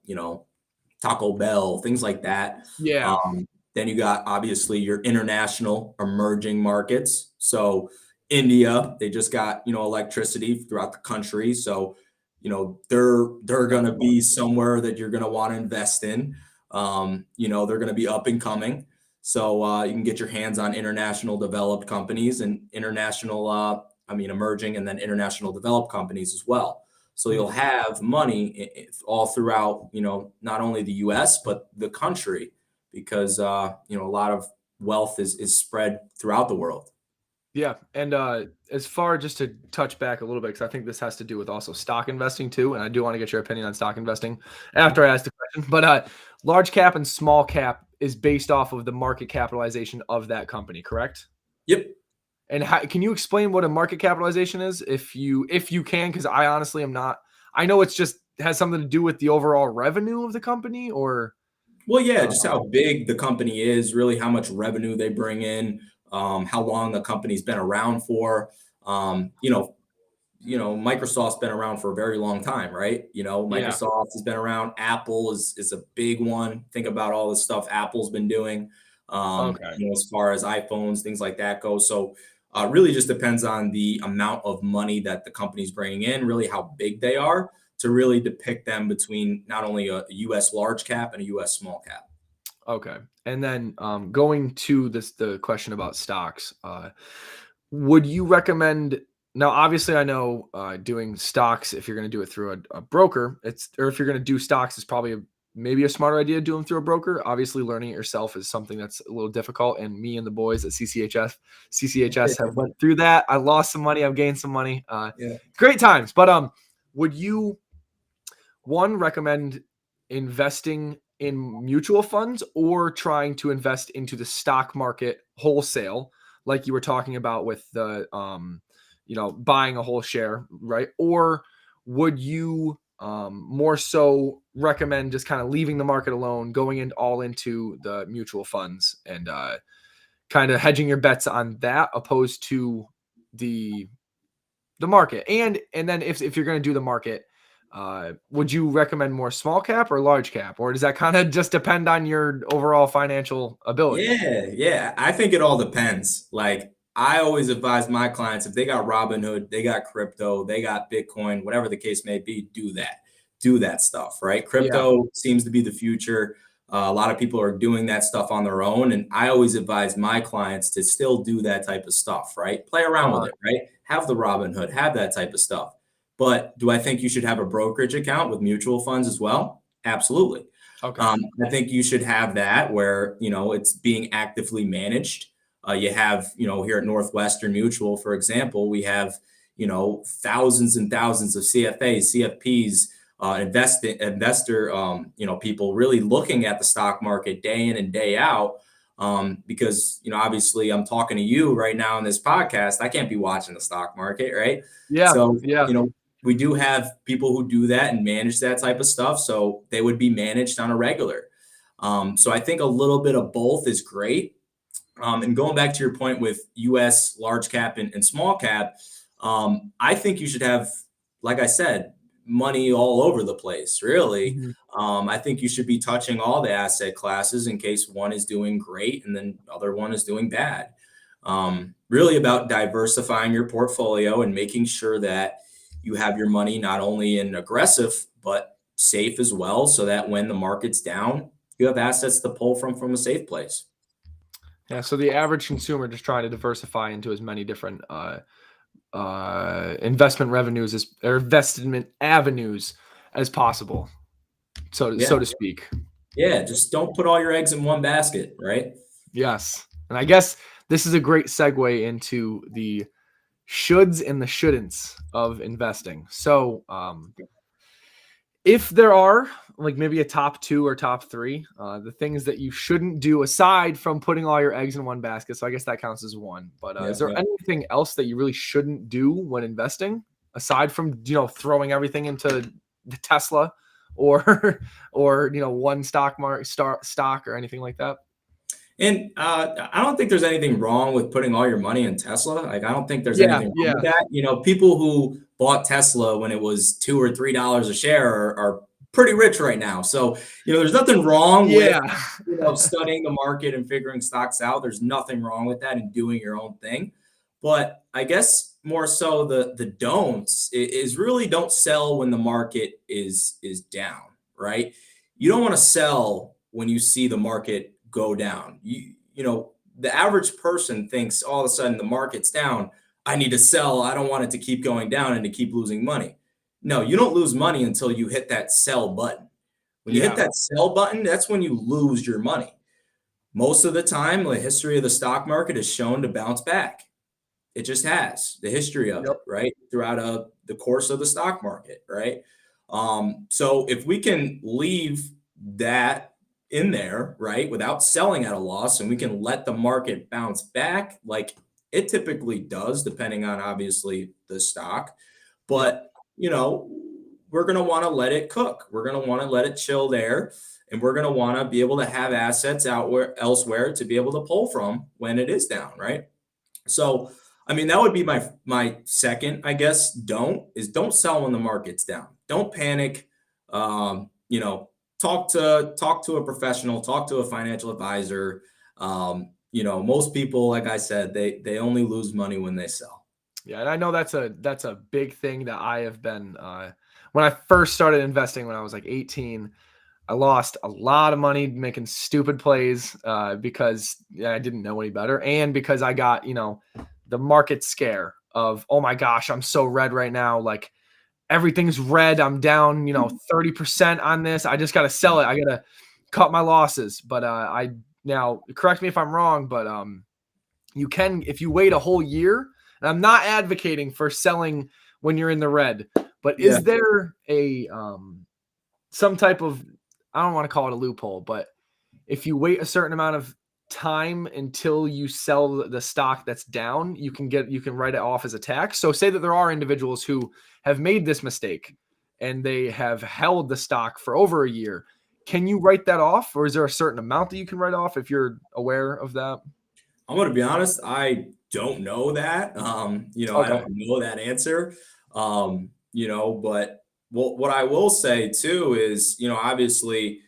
Speaker 2: you know, Taco Bell, things like that.
Speaker 1: Yeah.
Speaker 2: Um, then you got obviously your international emerging markets. So India, they just got, electricity throughout the country. So, they're
Speaker 1: That's
Speaker 2: gonna
Speaker 1: fun.
Speaker 2: be somewhere that you're gonna want to invest in. They're gonna be up and coming. So you can get your hands on international developed companies and emerging and then international developed companies as well. So you'll
Speaker 1: Mhm.
Speaker 2: have money all throughout, not only the U.S. but the country, because a lot of wealth is spread throughout the world.
Speaker 1: Yeah, and as far, just to touch back a little bit, because I think this has to do with also stock investing too, and I do want to get your opinion on stock investing after I ask the question. But large cap and small cap is based off of the market capitalization of that company, correct?
Speaker 2: Yep.
Speaker 1: And can you explain what a market capitalization is, if you can? Because I honestly am not. I know it's just has something to do with the overall revenue of the company, or
Speaker 2: Well, yeah, just
Speaker 1: um,
Speaker 2: how big the company is, really how much revenue they bring in, how long the company's been around for. Um, you know, Microsoft's been around for a very long time, right?
Speaker 1: yeah,
Speaker 2: Microsoft has been around. Apple is a big one. Think about all the stuff Apple's been doing,
Speaker 1: okay,
Speaker 2: as far as iPhones, things like that go. So, really just depends on the amount of money that the company's bringing in, really how big they are to really depict them between not only a US large cap and a US small cap.
Speaker 1: okay. And then going to the question about stocks, would you recommend? Now, obviously, I know doing stocks, if you're going to do it through a broker, or if you're going to do stocks, it's probably maybe a smarter idea to do them through a broker. Obviously, learning it yourself is something that's a little difficult. And me and the boys at CCHS have went through that. I lost some money. I've gained some money.
Speaker 2: Yeah.
Speaker 1: Great times. But would you, one, recommend investing in mutual funds, or trying to invest into the stock market wholesale, like you were talking about with the buying a whole share, right? Or would you more so recommend just kind of leaving the market alone, going in all into the mutual funds, and kind of hedging your bets on that, opposed to the market? And then if you're going to do the market, would you recommend more small cap or large cap, or does that kind of just depend on your overall financial ability?
Speaker 2: Yeah, yeah. I think it all depends. Like I always advise my clients if they got Robinhood, they got crypto, they got Bitcoin, whatever the case may be, do that. Do that stuff, right?
Speaker 1: Yeah.
Speaker 2: Crypto seems to be the future. A lot of people are doing that stuff on their own. And I always advise my clients to still do that type of stuff, right? Play around with
Speaker 1: Uh,
Speaker 2: it, right? Have the Robinhood, have that type of stuff. But do I think you should have a brokerage account with mutual funds as well? Absolutely.
Speaker 1: okay.
Speaker 2: I think you should have that where, it's being actively managed. You have, here at Northwestern Mutual, for example, we have, thousands and thousands of CFAs, CFPs, investor, people really looking at the stock market day in and day out. Because, obviously I'm talking to you right now in this podcast. I can't be watching the stock market, right?
Speaker 1: Yeah.
Speaker 2: So,
Speaker 1: Yeah.
Speaker 2: we do have people who do that and manage that type of stuff. So they would be managed on a regular. So I think a little bit of both is great. And going back to your point with US large cap and small cap, I think you should have, like I said, money all over the place, really.
Speaker 1: Mhm.
Speaker 2: I think you should be touching all the asset classes in case one is doing great and then other one is doing bad. Really about diversifying your portfolio and making sure that you have your money not only in aggressive, but safe as well, so that when the market's down, you have assets to pull from a safe place.
Speaker 1: Yeah. So the average consumer just trying to diversify into as many different investment revenues, or investment avenues as possible. so
Speaker 2: Yeah.
Speaker 1: to speak.
Speaker 2: Yeah. Just don't put all your eggs in one basket, right?
Speaker 1: Yes. And I guess this is a great segue into the shoulds and the shouldn'ts of investing. So, if there are like maybe a top 2 or top 3, the things that you shouldn't do aside from putting all your eggs in one basket. So I guess that counts as one. But
Speaker 2: Yeah,
Speaker 1: is there
Speaker 2: yeah.
Speaker 1: anything else that you really shouldn't do when investing aside from, throwing everything into the Tesla or one stock or anything like that?
Speaker 2: And I don't think there's anything wrong with putting all your money in Tesla. Like, I don't think there's
Speaker 1: Yeah,
Speaker 2: anything wrong
Speaker 1: yeah.
Speaker 2: with that. People who bought Tesla when it was $2 or $3 a share are pretty rich right now. So, there's nothing wrong with,
Speaker 1: Yeah.
Speaker 2: studying the market and figuring stocks out. There's nothing wrong with that and doing your own thing. But I guess more so the don'ts is really don't sell when the market is down, right? You don't want to sell when you see the market go down. The average person thinks all of a sudden the market's down, I need to sell. I don't want it to keep going down and to keep losing money. No, you don't lose money until you hit that sell button. When you hit
Speaker 1: Yeah.
Speaker 2: that sell button, that's when you lose your money. Most of the time, the history of the stock market is shown to bounce back. It just has the history of
Speaker 1: Yep.
Speaker 2: it, right? Throughout the course of the stock market, right? So if we can leave that in there, right, without selling at a loss, and we can let the market bounce back like it typically does, depending on obviously the stock. But, we're going to want to let it cook. We're going to want to let it chill there. And we're going to want to be able to have assets elsewhere to be able to pull from when it is down, right? So, I mean, that would be my second, I guess, don't sell when the market's down. Don't panic. Talk to a professional, talk to a financial advisor. Most people, like I said, they only lose money when they sell.
Speaker 1: Yeah, and I know that's a big thing that I have been when I first started investing when I was like 18. I lost a lot of money making stupid plays because I didn't know any better, and because I got the market scare of, oh my gosh, I'm so red right now, like everything's red, I'm down 30% on this, I just got to sell it, I got to cut my losses. But I now, correct me if I'm wrong, but you can, if you wait a whole year. And I'm not advocating for selling when you're in the red, but
Speaker 2: Yeah.
Speaker 1: is there a some type of, I don't want to call it a loophole, but if you wait a certain amount of time until you sell the stock that's down, you can write it off as a tax. So say that there are individuals who have made this mistake and they have held the stock for over a year. Can you write that off, or is there a certain amount that you can write off if you're aware of that?
Speaker 2: I'm going to be honest, I don't know that. I
Speaker 1: Okay.
Speaker 2: don't know that answer. But what I will say too is, obviously,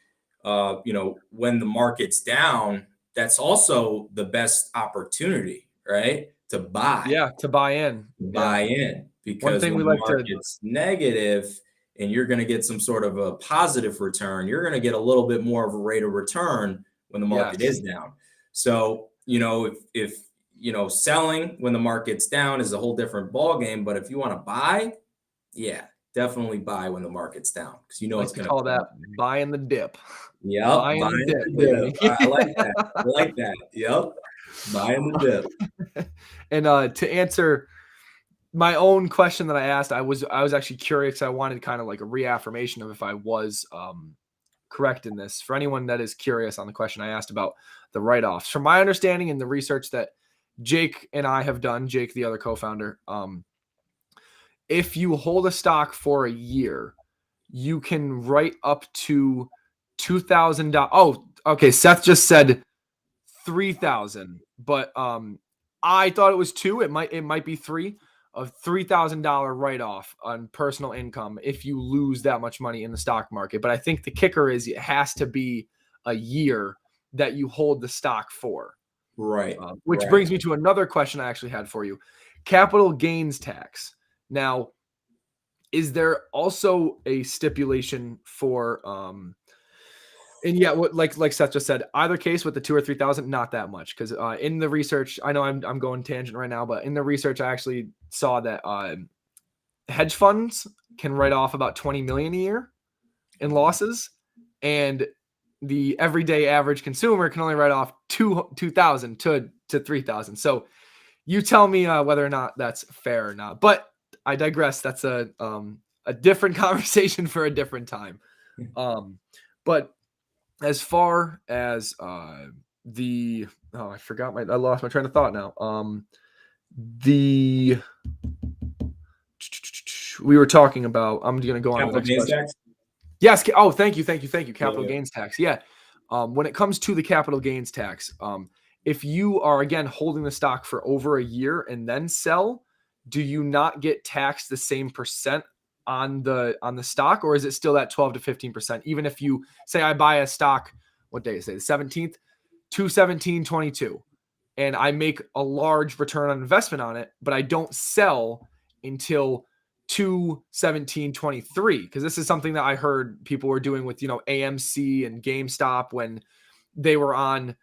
Speaker 2: when the market's down, that's also the best opportunity, right? To buy.
Speaker 1: Yeah, to buy in.
Speaker 2: Buy
Speaker 1: Yeah.
Speaker 2: in,
Speaker 1: One
Speaker 2: because
Speaker 1: thing
Speaker 2: when
Speaker 1: we
Speaker 2: the
Speaker 1: like to,
Speaker 2: market's negative and you're going to get some sort of a positive return, you're going to get a little bit more of a rate of return when the market
Speaker 1: yes.
Speaker 2: is down. So, if selling when the market's down is a whole different ball game, but if you want to buy, yeah, definitely buy when the market's down, because
Speaker 1: Like
Speaker 2: it's
Speaker 1: to
Speaker 2: going to
Speaker 1: call
Speaker 2: come
Speaker 1: that
Speaker 2: up.
Speaker 1: buying the dip.
Speaker 2: Yep,
Speaker 1: Buying the
Speaker 2: buying
Speaker 1: dip,
Speaker 2: the
Speaker 1: baby.
Speaker 2: dip. I like that. I like that. Yep, buying the dip.
Speaker 1: And to answer my own question that I asked, I was actually curious. I wanted kind of like a reaffirmation of if I was correct in this. For anyone that is curious on the question I asked about the write-offs, from my understanding and the research that Jake and I have done, Jake, the other co-founder, if you hold a stock for a year, you can write up to $2,000. Oh, okay. Seth just said 3,000, but I thought it was two. It might be three. A $3,000 write-off on personal income if you lose that much money in the stock market. But I think the kicker is it has to be a year that you hold the stock for.
Speaker 2: Right.
Speaker 1: Which
Speaker 2: right.
Speaker 1: brings me to another question I actually had for you: capital gains tax. Now, is there also a stipulation for and yeah, what like Seth just said, either case with the 2 or 3,000, not that much, because in the research, I know I'm going tangent right now, but in the research, I actually saw that hedge funds can write off about 20 million a year in losses, and the everyday average consumer can only write off 2,000 to 3,000. So you tell me whether or not that's fair or not. But I digress. That's a different conversation for a different time. But as far as I lost my train of thought now. We were talking about, I'm going to go on to the next question. Tax? Yes. Oh, thank you. Capital gains tax. Yeah. When it comes to the capital gains tax, if you are, again, holding the stock for over a year and then sell, do you not get taxed the same percent on the stock, or is it still that 12 to 15%? Even if you say I buy a stock, what day is it? The 17th, 2/17/22, and I make a large return on investment on it, but I don't sell until 2/17/23, because this is something that I heard people were doing with, AMC and GameStop when they were on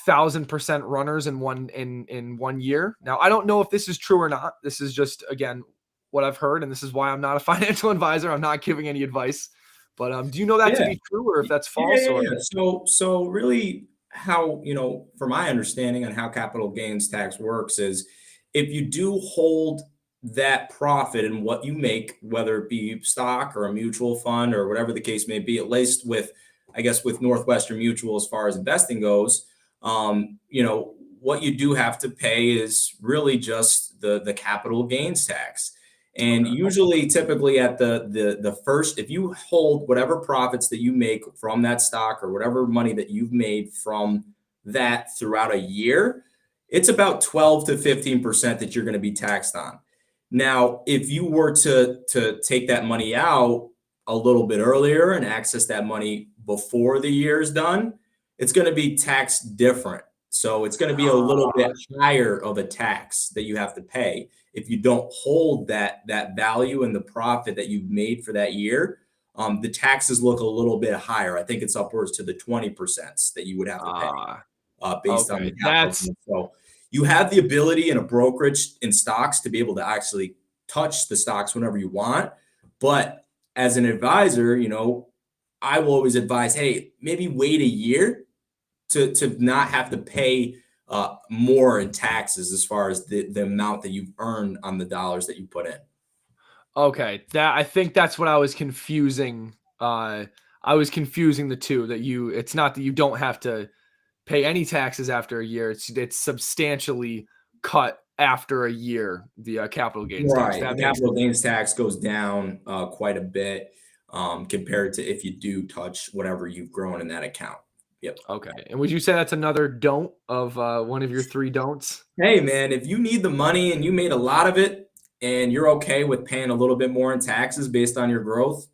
Speaker 1: 1,000% runners in one year. Now, I don't know if this is true or not. This is just, again, what I've heard, and this is why I'm not a financial advisor. I'm not giving any advice. But do you know that to be true, or if that's false?
Speaker 2: So really, how, from my understanding on how capital gains tax works is, if you do hold that profit and what you make, whether it be stock or a mutual fund or whatever the case may be, at least with Northwestern Mutual, as far as investing goes, what you do have to pay is really just the capital gains tax. And usually, typically at the first, if you hold whatever profits that you make from that stock or whatever money that you've made from that throughout a year, it's about 12 to 15% that you're going to be taxed on. Now, if you were to take that money out a little bit earlier and access that money before the year is done, it's going to be taxed different. So it's going to be a little bit higher of a tax that you have to pay if you don't hold that value and the profit that you've made for that year. The taxes look a little bit higher. I think it's upwards to the 20% that you would have to pay based on the capital. So you have the ability in a brokerage in stocks to be able to actually touch the stocks whenever you want. But as an advisor, I will always advise, hey, maybe wait a year to not have to pay more in taxes as far as the amount that you've earned on the dollars that you put in.
Speaker 1: Okay, I think that's what I was confusing. I was confusing the two. It's not that you don't have to pay any taxes after a year. It's substantially cut after a year. The capital gains tax.
Speaker 2: The capital gains tax goes down quite a bit compared to if you do touch whatever you've grown in that account. Yep.
Speaker 1: Okay. And would you say that's another don't of one of your three don'ts?
Speaker 2: Hey, man, if you need the money and you made a lot of it and you're okay with paying a little bit more in taxes based on your growth,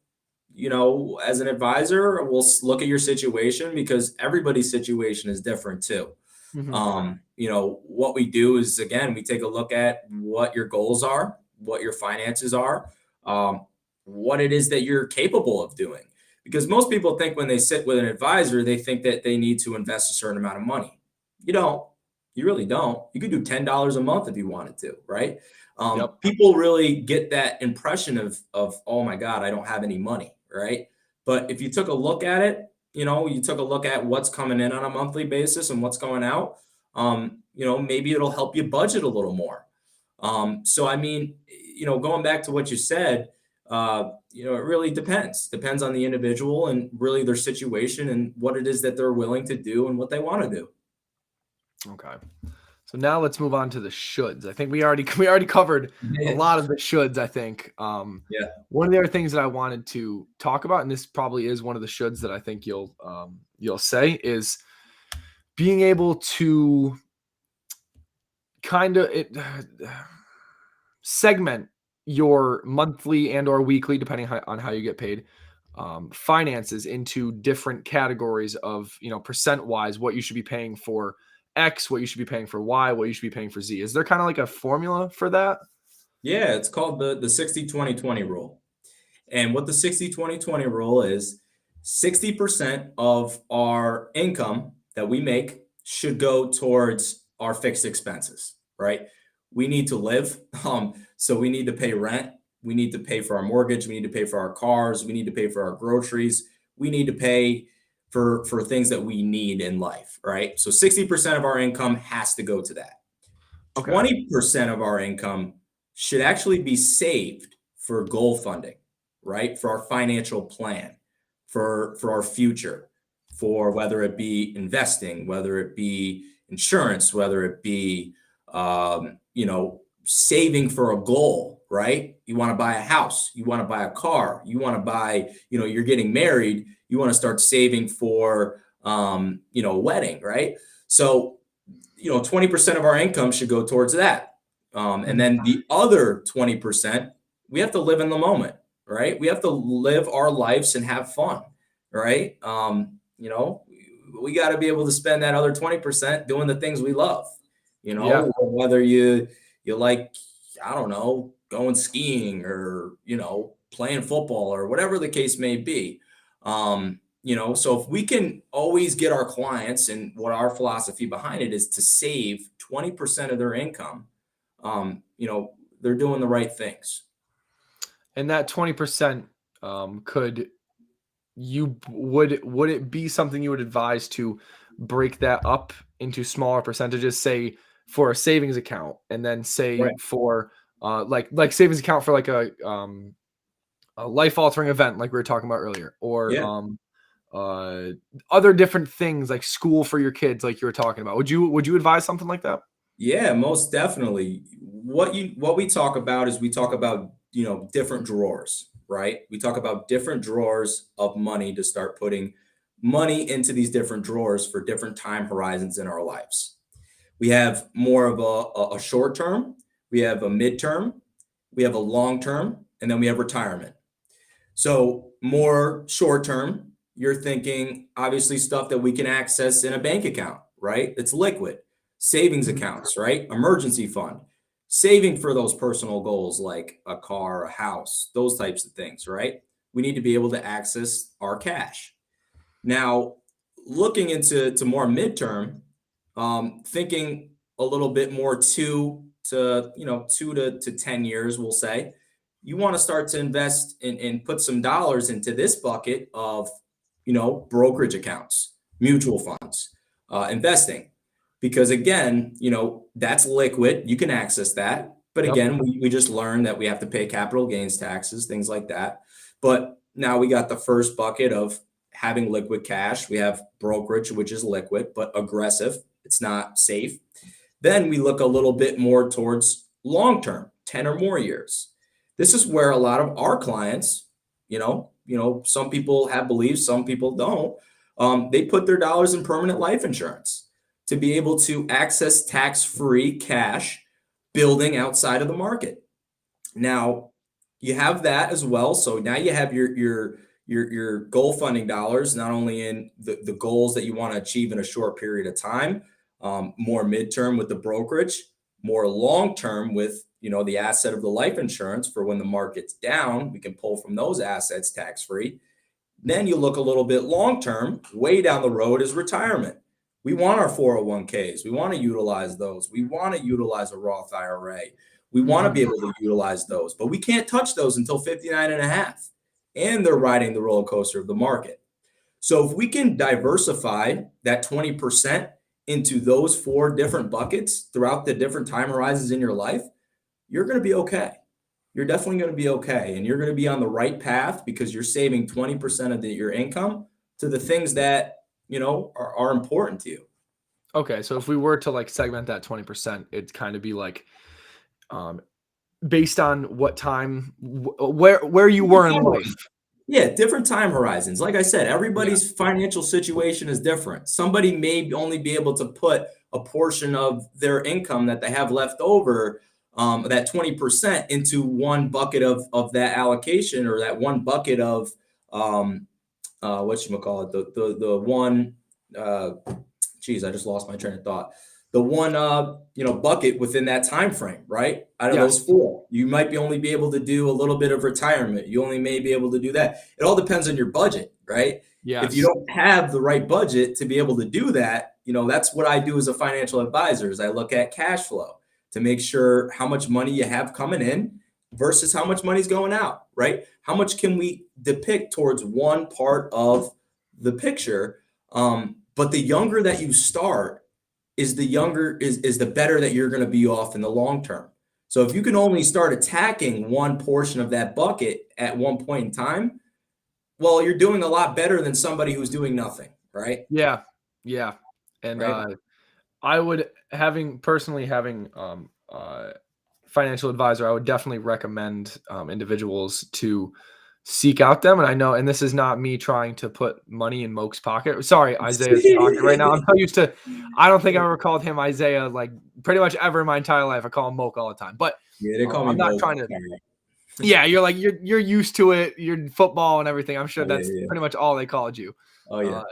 Speaker 2: as an advisor, we'll look at your situation, because everybody's situation is different too. What we do is, again, we take a look at what your goals are, what your finances are, what it is that you're capable of doing. Because most people think when they sit with an advisor, they think that they need to invest a certain amount of money. You don't. You really don't. You could do $10 a month if you wanted to, right? People really get that impression of, oh my God, I don't have any money, right? But if you took a look at it, you took a look at what's coming in on a monthly basis and what's going out, maybe it'll help you budget a little more. So, I mean, going back to what you said, it really depends on the individual and really their situation and what it is that they're willing to do and what they want to do.
Speaker 1: Okay. So now let's move on to the shoulds. I think we already covered a lot of the shoulds, I think. One of the other things that I wanted to talk about, and this probably is one of the shoulds that I think you'll say, is being able to kind of segment your monthly and or weekly, depending on how you get paid, finances into different categories of, percent wise, what you should be paying for X, what you should be paying for Y, what you should be paying for Z. Is there kind of like a formula for that?
Speaker 2: Yeah, it's called the 60-20-20 rule. And what the 60-20-20 rule is, 60% of our income that we make should go towards our fixed expenses, right? We need to live. So we need to pay rent. We need to pay for our mortgage. We need to pay for our cars. We need to pay for our groceries. we need to pay for things that we need in life, right? So 60% of our income has to go to that.
Speaker 1: Okay.
Speaker 2: 20% of our income should actually be saved for goal funding, right? For our financial plan, for our future, for whether it be investing, whether it be insurance, whether it be, saving for a goal, right? You want to buy a house, you want to buy a car, you want to buy, you're getting married, you want to start saving for, a wedding, right? So, 20% of our income should go towards that. And then the other 20%, we have to live in the moment, right? We have to live our lives and have fun, right? We got to be able to spend that other 20% doing the things we love,
Speaker 1: Yeah.
Speaker 2: whether you like, I don't know, going skiing or, playing football or whatever the case may be. So if we can always get our clients, and what our philosophy behind it is to save 20% of their income, they're doing the right things.
Speaker 1: And that 20%, would it be something you would advise to break that up into smaller percentages, say for a savings account, and then say
Speaker 2: Right.
Speaker 1: for like savings account for like a life altering event like we were talking about earlier, or
Speaker 2: Yeah.
Speaker 1: other different things like school for your kids like you were talking about? Would you advise something like that?
Speaker 2: Yeah, most definitely. What we talk about is we talk about, different drawers, right? We talk about different drawers of money to start putting money into these different drawers for different time horizons in our lives. We have more of a short term, we have a midterm, we have a long term, and then we have retirement. So more short term, you're thinking obviously stuff that we can access in a bank account, right? It's liquid. Savings accounts, right? Emergency fund, saving for those personal goals like a car, a house, those types of things, right? We need to be able to access our cash. Now, looking into more midterm, thinking a little bit more 2 to 10 years, we'll say, you want to start to invest and put some dollars into this bucket of, brokerage accounts, mutual funds, investing. Because again, that's liquid. You can access that. But
Speaker 1: Yep.
Speaker 2: again, we just learned that we have to pay capital gains taxes, things like that. But now we got the first bucket of having liquid cash. We have brokerage, which is liquid, but aggressive. It's not safe. Then we look a little bit more towards long-term, 10 or more years. This is where a lot of our clients, some people have beliefs, some people don't. They put their dollars in permanent life insurance to be able to access tax-free cash building outside of the market. Now, you have that as well. So now you have your goal funding dollars, not only in the goals that you want to achieve in a short period of time, more midterm with the brokerage, more long-term with, the asset of the life insurance for when the market's down, we can pull from those assets tax-free. Then you look a little bit long-term, way down the road is retirement. We want our 401ks. We want to utilize those. We want to utilize a Roth IRA. We want to be able to utilize those, but we can't touch those until 59 and a half. And they're riding the roller coaster of the market. So if we can diversify that 20% into those 4 different buckets throughout the different time horizons in your life, you're going to be okay. You're definitely going to be okay. And you're going to be on the right path because you're saving 20% of your income to the things that, are important to you.
Speaker 1: Okay, so if we were to like segment that 20%, it'd kind of be like based on what time, where you were in life.
Speaker 2: Yeah, different time horizons. Like I said, everybody's financial situation is different. Somebody may only be able to put a portion of their income that they have left over, that 20% into one bucket of that allocation, or that one bucket of whatchamacallit, the one, I just lost my train of thought. The one, bucket within that time frame, right? Out of those 4, you might only be able to do a little bit of retirement. You only may be able to do that. It all depends on your budget, right?
Speaker 1: Yes.
Speaker 2: If you don't have the right budget to be able to do that, that's what I do as a financial advisor. Is I look at cash flow to make sure how much money you have coming in versus how much money's going out, right? How much can we depict towards one part of the picture? But the younger that you start is the better that you're going to be off in the long term. So if you can only start attacking one portion of that bucket at one point in time, well, you're doing a lot better than somebody who's doing nothing, right?
Speaker 1: Yeah. Yeah. And
Speaker 2: Right.
Speaker 1: I would having financial advisor, I would definitely recommend individuals to seek out them. And I know, and this is not me trying to put money in Moak's pocket. Sorry, Isaiah's pocket right now. I'm so used to, I don't think I ever called him Isaiah like pretty much ever in my entire life. I call him Moak all the time. But
Speaker 2: Yeah, they call me
Speaker 1: I'm not
Speaker 2: Moak.
Speaker 1: trying to. Yeah, you're used to it. You're football and everything. I'm sure that's pretty much all they called you.
Speaker 2: Oh yeah.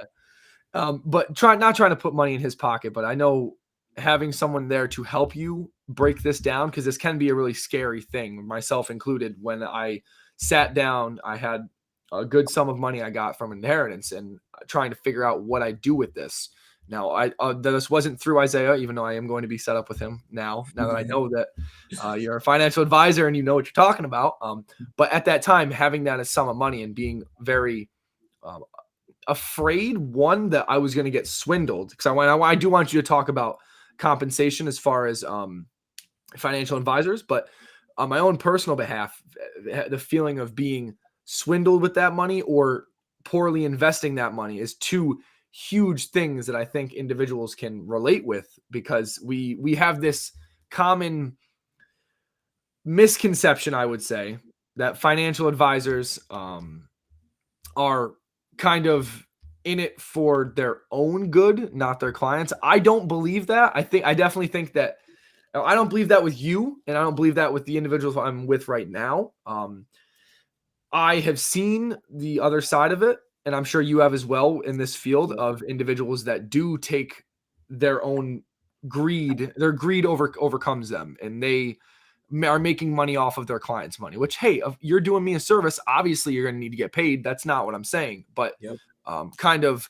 Speaker 1: But not trying to put money in his pocket, but I know having someone there to help you break this down, because this can be a really scary thing, myself included. When I sat down, I had a good sum of money I got from inheritance and trying to figure out what I do with this. Now, this wasn't through Isaiah, even though I am going to be set up with him now that I know that you're a financial advisor and you know what you're talking about. But at that time, having that as sum of money and being very afraid, one, that I was going to get swindled, because I do want you to talk about compensation as far as financial advisors, but on my own personal behalf, the feeling of being swindled with that money or poorly investing that money is two huge things that I think individuals can relate with, because we have this common misconception, I would say, that financial advisors are kind of in it for their own good, not their clients. I don't believe that. I definitely think that I don't believe that with you, and I don't believe that with the individuals I'm with right now. I have seen the other side of it, and I'm sure you have as well, in this field of individuals that do take their own greed. Their greed overcomes them, and they are making money off of their clients' money, which, hey, if you're doing me a service, obviously you're going to need to get paid. That's not what I'm saying, but kind of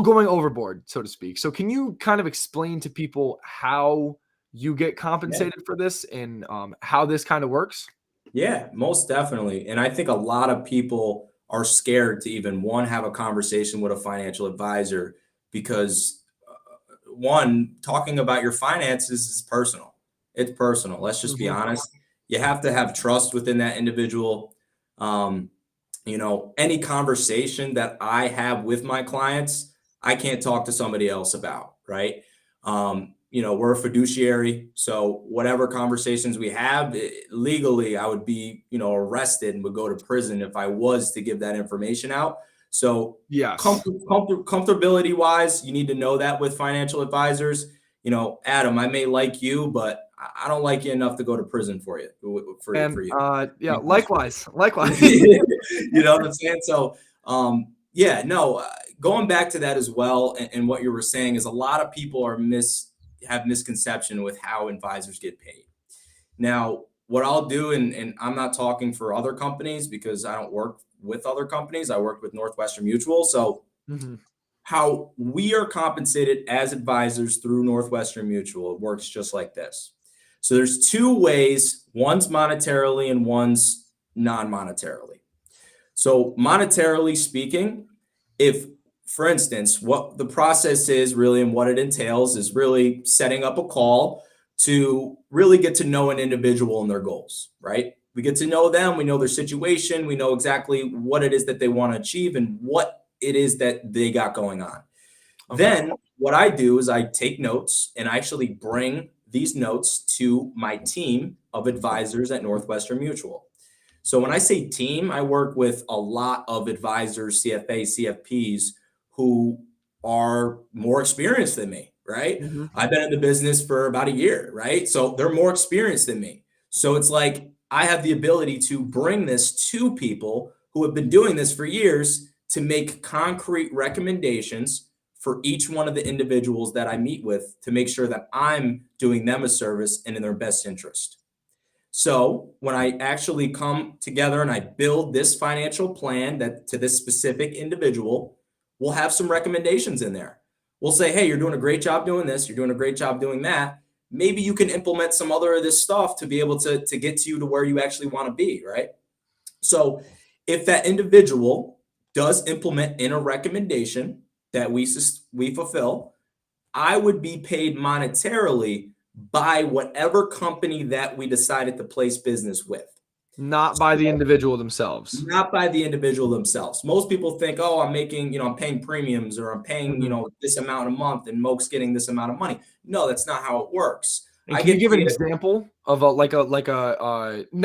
Speaker 1: going overboard, so to speak. So can you kind of explain to people how you get compensated for this and how this kind of works?
Speaker 2: Yeah, most definitely. And I think a lot of people are scared to even have a conversation with a financial advisor because one, talking about your finances is personal. It's personal. Let's just be honest. You have to have trust within that individual. Any conversation that I have with my clients, I can't talk to somebody else about, right? We're a fiduciary. So whatever conversations we have, legally, I would be, arrested and would go to prison if I was to give that information out. So
Speaker 1: yes,
Speaker 2: comfortability wise, you need to know that with financial advisors. Adam, I may like you, but I don't like you enough to go to prison for you.
Speaker 1: Yeah, likewise.
Speaker 2: You know what I'm saying? So, going back to that as well, and what you were saying is a lot of people have misconception with how advisors get paid. Now, what I'll do, and I'm not talking for other companies because I don't work with other companies. I work with Northwestern Mutual. So how we are compensated as advisors through Northwestern Mutual, it works just like this. So there's two ways, one's monetarily and one's non-monetarily. So monetarily speaking, if, for instance, what the process is really and what it entails is really setting up a call to really get to know an individual and their goals, right? We get to know them, we know their situation, we know exactly what it is that they want to achieve and what it is that they got going on. Okay. Then what I do is I take notes and I actually bring these notes to my team of advisors at Northwestern Mutual. So when I say team, I work with a lot of advisors, CFAs, CFPs, who are more experienced than me, right? I've been in the business for about a year, right? So they're more experienced than me. So it's like I have the ability to bring this to people who have been doing this for years to make concrete recommendations for each one of the individuals that I meet with to make sure that I'm doing them a service and in their best interest. So when I actually come together and I build this financial plan that to this specific individual, we'll have some recommendations in there. We'll say, hey, you're doing a great job doing this. You're doing a great job doing that. maybe you can implement some other of this stuff to be able to get to you to where you actually want to be, right? So if that individual does implement in a recommendation that we fulfill, I would be paid monetarily by whatever company that we decided to place business with.
Speaker 1: Not by the individual themselves.
Speaker 2: Not by the individual themselves. Most people think, oh, I'm making, I'm paying premiums, or I'm paying, this amount a month, and Moak's getting this amount of money. No, that's not how it works.
Speaker 1: And can you give an example of no,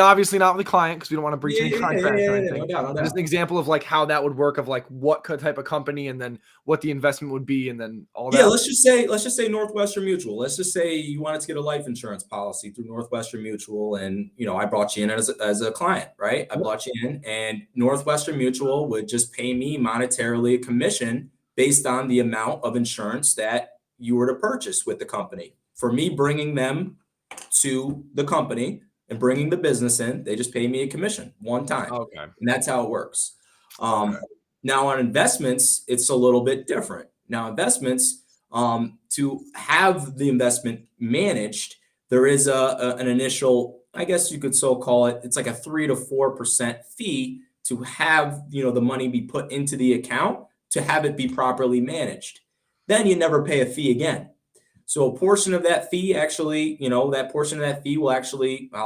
Speaker 1: obviously not with the client, because we don't want to breach any contract or anything.
Speaker 2: No doubt.
Speaker 1: Just an example of like how that would work, of like what type of company, and then what the investment would be, and then all that.
Speaker 2: Yeah, let's just say Northwestern Mutual. Let's just say you wanted to get a life insurance policy through Northwestern Mutual, and I brought you in as a client, right? I brought you in, and Northwestern Mutual would just pay me monetarily a commission based on the amount of insurance that you were to purchase with the company. For me bringing them to the company and bringing the business in, they just pay me a commission one time.
Speaker 1: Okay.
Speaker 2: And that's how it works. Now on investments, it's a little bit different. Now investments, to have the investment managed, there is an initial, I guess you could so call it, it's like a 3 to 4% fee to have, the money be put into the account to have it be properly managed. Then you never pay a fee again. So a portion of that fee actually, I'll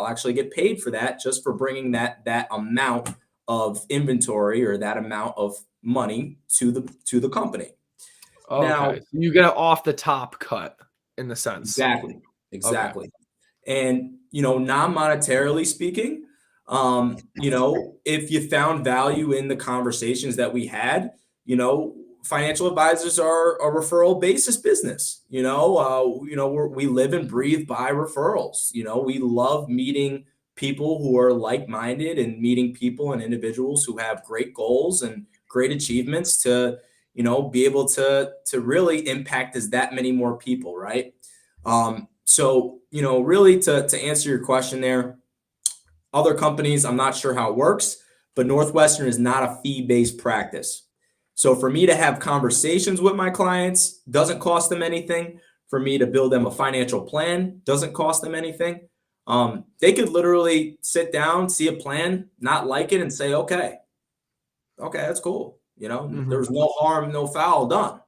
Speaker 2: actually get paid for that, just for bringing that amount of inventory or that amount of money to the company.
Speaker 1: Okay. Now you get an off the top cut in the sense.
Speaker 2: Exactly. Okay. And, non-monetarily speaking, if you found value in the conversations that we had, financial advisors are a referral basis business. We live and breathe by referrals. We love meeting people who are like-minded, and meeting people and individuals who have great goals and great achievements to, be able to really impact as that many more people. Right. So, really to answer your question there, other companies, I'm not sure how it works, but Northwestern is not a fee-based practice. So for me to have conversations with my clients doesn't cost them anything. For me to build them a financial plan doesn't cost them anything. They could literally sit down, see a plan, not like it, and say, okay, that's cool. There's no harm, no foul done.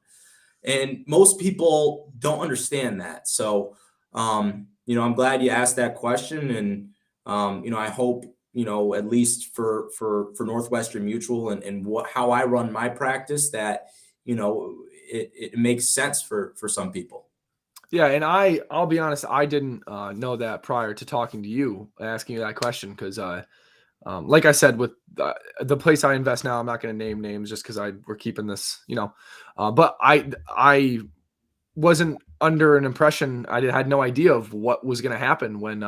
Speaker 2: And most people don't understand that. So, I'm glad you asked that question. And, I hope, at least for Northwestern Mutual and how I run my practice, that, it makes sense for some people.
Speaker 1: Yeah. And I'll be honest, I didn't know that prior to talking to you, asking you that question. Because like I said, with the place I invest now, I'm not going to name names just because we're keeping this, but I wasn't under an impression. I had no idea of what was going to happen when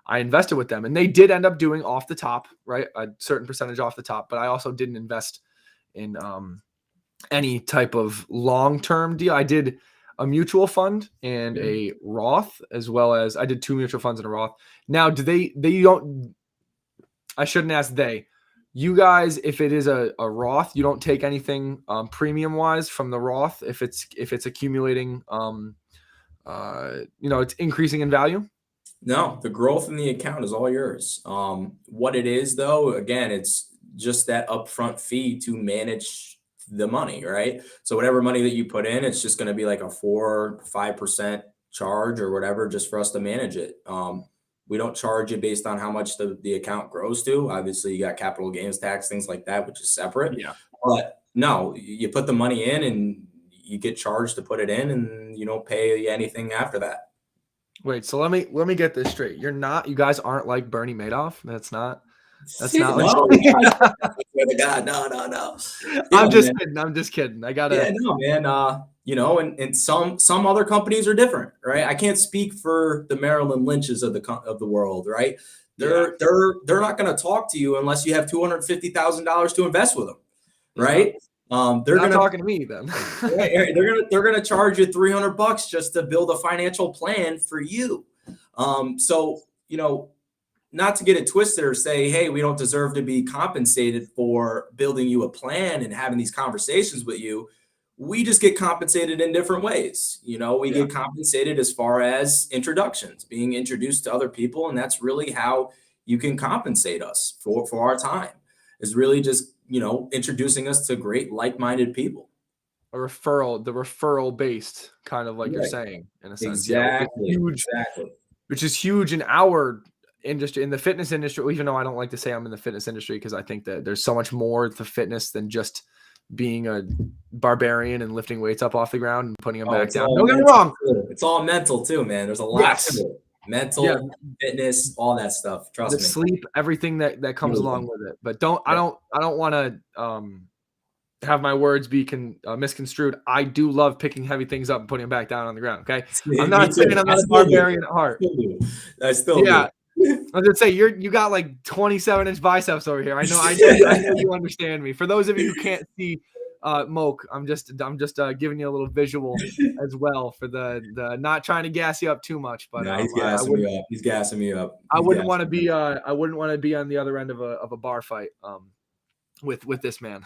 Speaker 1: I invested with them, and they did end up doing off the top, right? A certain percentage off the top, but I also didn't invest in any type of long-term deal. I did a mutual fund and a Roth, as well as I did 2 mutual funds and a Roth. Now, I shouldn't ask you guys, if it is a Roth, you don't take anything premium wise from the Roth if it's accumulating, it's increasing in value.
Speaker 2: No, the growth in the account is all yours. What it is, though, again, it's just that upfront fee to manage the money, right? So whatever money that you put in, it's just going to be like a 4 or 5% charge or whatever, just for us to manage it. We don't charge it based on how much the account grows to. Obviously, you got capital gains tax, things like that, which is separate.
Speaker 1: Yeah. But
Speaker 2: no, you put the money in and you get charged to put it in, and you don't pay anything after that.
Speaker 1: Wait, so let me get this straight. You guys aren't like Bernie Madoff? That's not like
Speaker 2: God, no.
Speaker 1: I'm just kidding. I gotta.
Speaker 2: Yeah, no, man. And some other companies are different, right? I can't speak for the Marilyn Lynches of the world, right? They're not going to talk to you unless you have $250,000 to invest with them, right? They're
Speaker 1: not talking to me then.
Speaker 2: Right, they're gonna charge you $300 just to build a financial plan for you. So not to get it twisted or say, hey, we don't deserve to be compensated for building you a plan and having these conversations with you. we just get compensated in different ways. We get compensated as far as introductions, being introduced to other people. And that's really how you can compensate us for our time, is really just, introducing us to great like-minded people.
Speaker 1: The referral based kind of like you're saying, in a sense.
Speaker 2: Exactly.
Speaker 1: Which is huge in our industry, in the fitness industry, even though I don't like to say I'm in the fitness industry, because I think that there's so much more to fitness than just being a barbarian and lifting weights up off the ground and putting them back down. Don't get me wrong.
Speaker 2: It's all mental too, man. There's a lot to it. Mental, fitness, all that stuff. Trust me.
Speaker 1: Sleep, everything that comes along with it. But I don't want to have my words be misconstrued. I do love picking heavy things up and putting them back down on the ground. Okay, I'm not saying I'm not a barbarian at heart.
Speaker 2: I still do.
Speaker 1: I was gonna say you got like 27-inch biceps over here. I know you understand me. For those of you who can't see Moak, I'm just giving you a little visual as well for the not trying to gas you up too much, but
Speaker 2: he's gassing me up. He's gassing me up.
Speaker 1: I wouldn't want to be on the other end of a bar fight with this man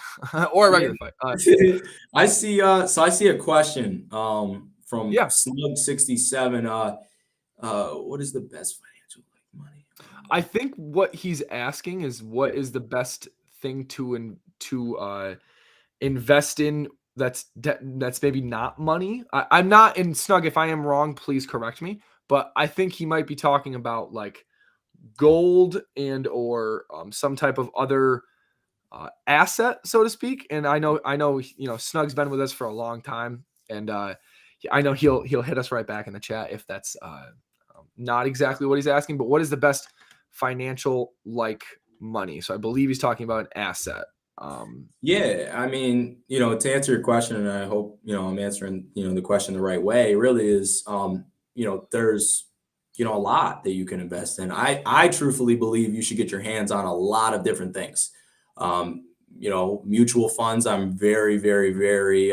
Speaker 1: or a regular fight.
Speaker 2: I see a question from Snug 67. What is the best financial money?
Speaker 1: I think what he's asking is what is the best thing to invest in that's maybe not money. I'm not in Snug. If I am wrong, please correct me. But I think he might be talking about like gold and or some type of other asset, so to speak. And I know Snug's been with us for a long time, and I know he'll hit us right back in the chat if that's not exactly what he's asking. But what is the best financial like money? So I believe he's talking about an asset.
Speaker 2: I mean, to answer your question, and I hope I'm answering the question the right way, really is there's a lot that you can invest in. I truthfully believe you should get your hands on a lot of different things. Mutual funds, I'm very, very, very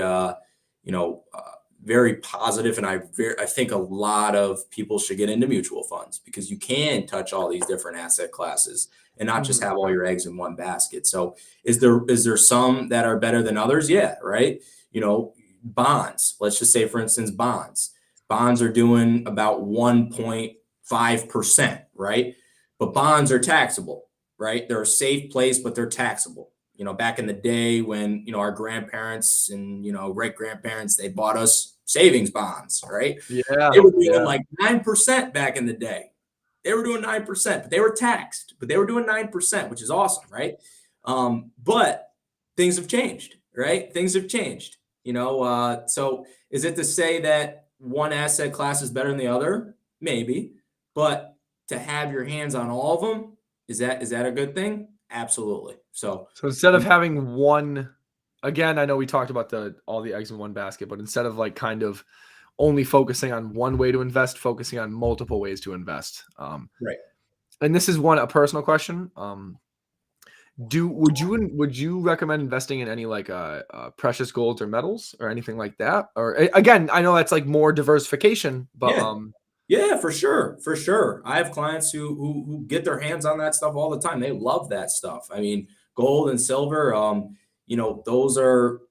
Speaker 2: very positive, and I think a lot of people should get into mutual funds because you can touch all these different asset classes and not just have all your eggs in one basket. So is there some that are better than others? Yeah, right. Bonds. Let's just say, for instance, bonds are doing about 1.5%, right? But bonds are taxable, right? They're a safe place, but they're taxable. Back in the day when, our grandparents and, great grandparents, they bought us savings bonds, right?
Speaker 1: Yeah.
Speaker 2: They were doing like 9% back in the day. They were doing 9%, but they were taxed, but they were doing 9%, which is awesome, right? But things have changed, right? Things have changed, so is it to say that one asset class is better than the other? Maybe, but to have your hands on all of them, is that a good thing? Absolutely. So
Speaker 1: instead of having one, again, I know we talked about all the eggs in one basket, but instead of like kind of only focusing on one way to invest, focusing on multiple ways to invest.
Speaker 2: Right.
Speaker 1: And this is a personal question. Would you recommend investing in any like precious golds or metals or anything like that? Or again, I know that's like more diversification, but
Speaker 2: yeah, for sure. For sure. I have clients who get their hands on that stuff all the time. They love that stuff. I mean, gold and silver, those are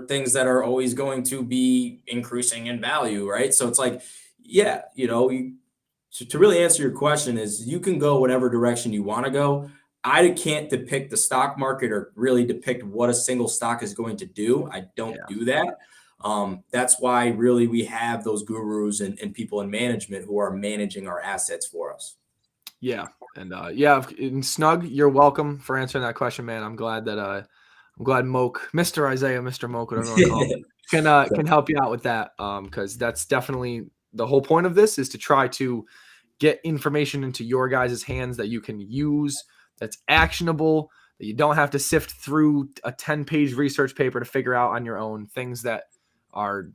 Speaker 2: things that are always going to be increasing in value, right? So it's like, to really answer your question is you can go whatever direction you want to go. I can't depict the stock market or really depict what a single stock is going to do. I don't do that. That's why really we have those gurus and people in management who are managing our assets for us.
Speaker 1: Yeah. And in Snug, you're welcome for answering that question, man. I'm glad Moak, Mr. Isaiah, Mr. Moak, whatever you want to call him, can help you out with that. Because that's definitely the whole point of this, is to try to get information into your guys' hands that you can use, that's actionable, that you don't have to sift through a 10-page research paper to figure out on your own, things that are,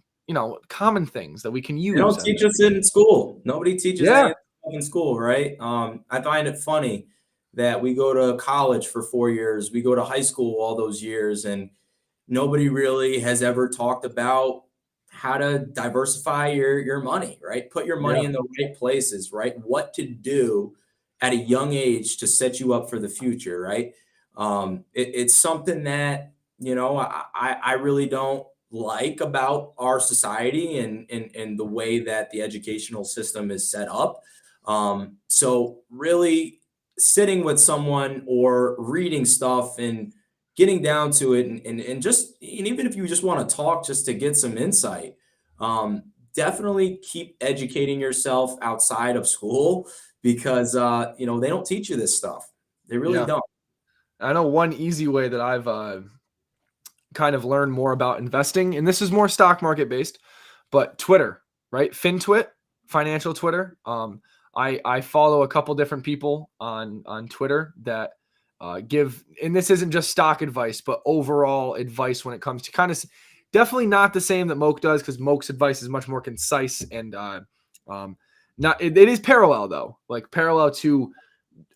Speaker 1: common things that we can use.
Speaker 2: They don't teach us in school. Nobody teaches anything in school, right? I find it funny that we go to college for 4 years, we go to high school all those years, and nobody really has ever talked about how to diversify your money, right? Put your money in the right places, right? What to do at a young age to set you up for the future, right? It's something that I really don't like about our society and the way that the educational system is set up. So really sitting with someone or reading stuff and getting down to it and just and even if you just want to talk just to get some insight, definitely keep educating yourself outside of school because they don't teach you this stuff. They really
Speaker 1: Yeah.
Speaker 2: don't.
Speaker 1: I know one easy way that I've kind of learned more about investing, and this is more stock market based, but Twitter, right? FinTwit, financial Twitter. I follow a couple different people on Twitter that give, and this isn't just stock advice, but overall advice when it comes to kind of definitely not the same that Moak does, because Moak's advice is much more concise and not. It is parallel though, like parallel to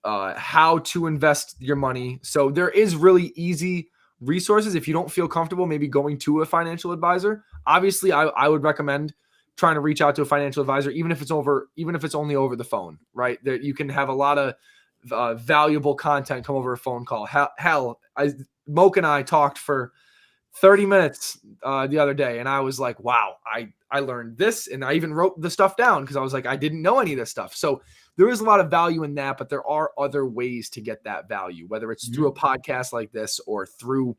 Speaker 1: how to invest your money. So there is really easy resources if you don't feel comfortable maybe going to a financial advisor. Obviously, I would recommend trying to reach out to a financial advisor, even if it's only over the phone, right? That you can have a lot of valuable content come over a phone call. Moak and I talked for 30 minutes the other day, and I was like, wow, I learned this, and I even wrote the stuff down because I was like, I didn't know any of this stuff. So there is a lot of value in that, but there are other ways to get that value, whether it's through a podcast like this or through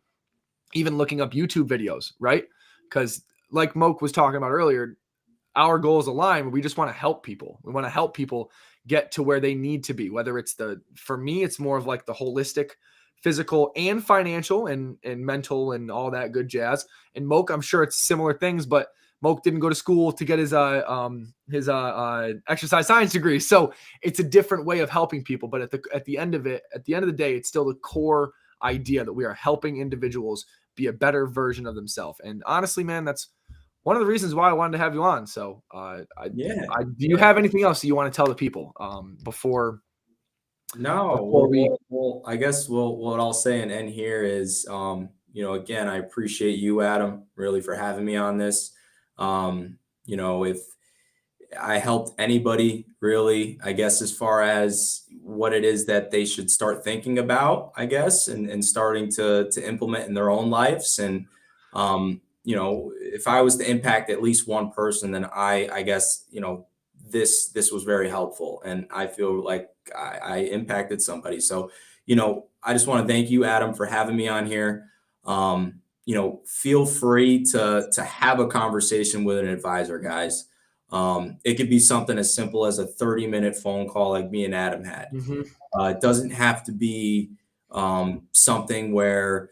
Speaker 1: even looking up YouTube videos, right? Because like Moak was talking about earlier, our goals align. We just want to help people. We want to help people get to where they need to be, whether it's for me, it's more of like the holistic physical and financial and mental and all that good jazz. And Moak, I'm sure it's similar things, but Moak didn't go to school to get his exercise science degree. So it's a different way of helping people. But at the end of the day, it's still the core idea that we are helping individuals be a better version of themselves. And honestly, man, that's one of the reasons why I wanted to have you on. So do you have anything else that you want to tell the people before?
Speaker 2: No, well, I guess what I'll say and end here is, again, I appreciate you, Adam, really for having me on this. If I helped anybody really, I guess, as far as what it is that they should start thinking about, I guess, and starting to implement in their own lives. And, if I was to impact at least one person, then I guess, this was very helpful. And I feel like I impacted somebody. So, I just want to thank you, Adam, for having me on here. Feel free to have a conversation with an advisor, guys. It could be something as simple as a 30-minute phone call like me and Adam had. It doesn't have to be something where,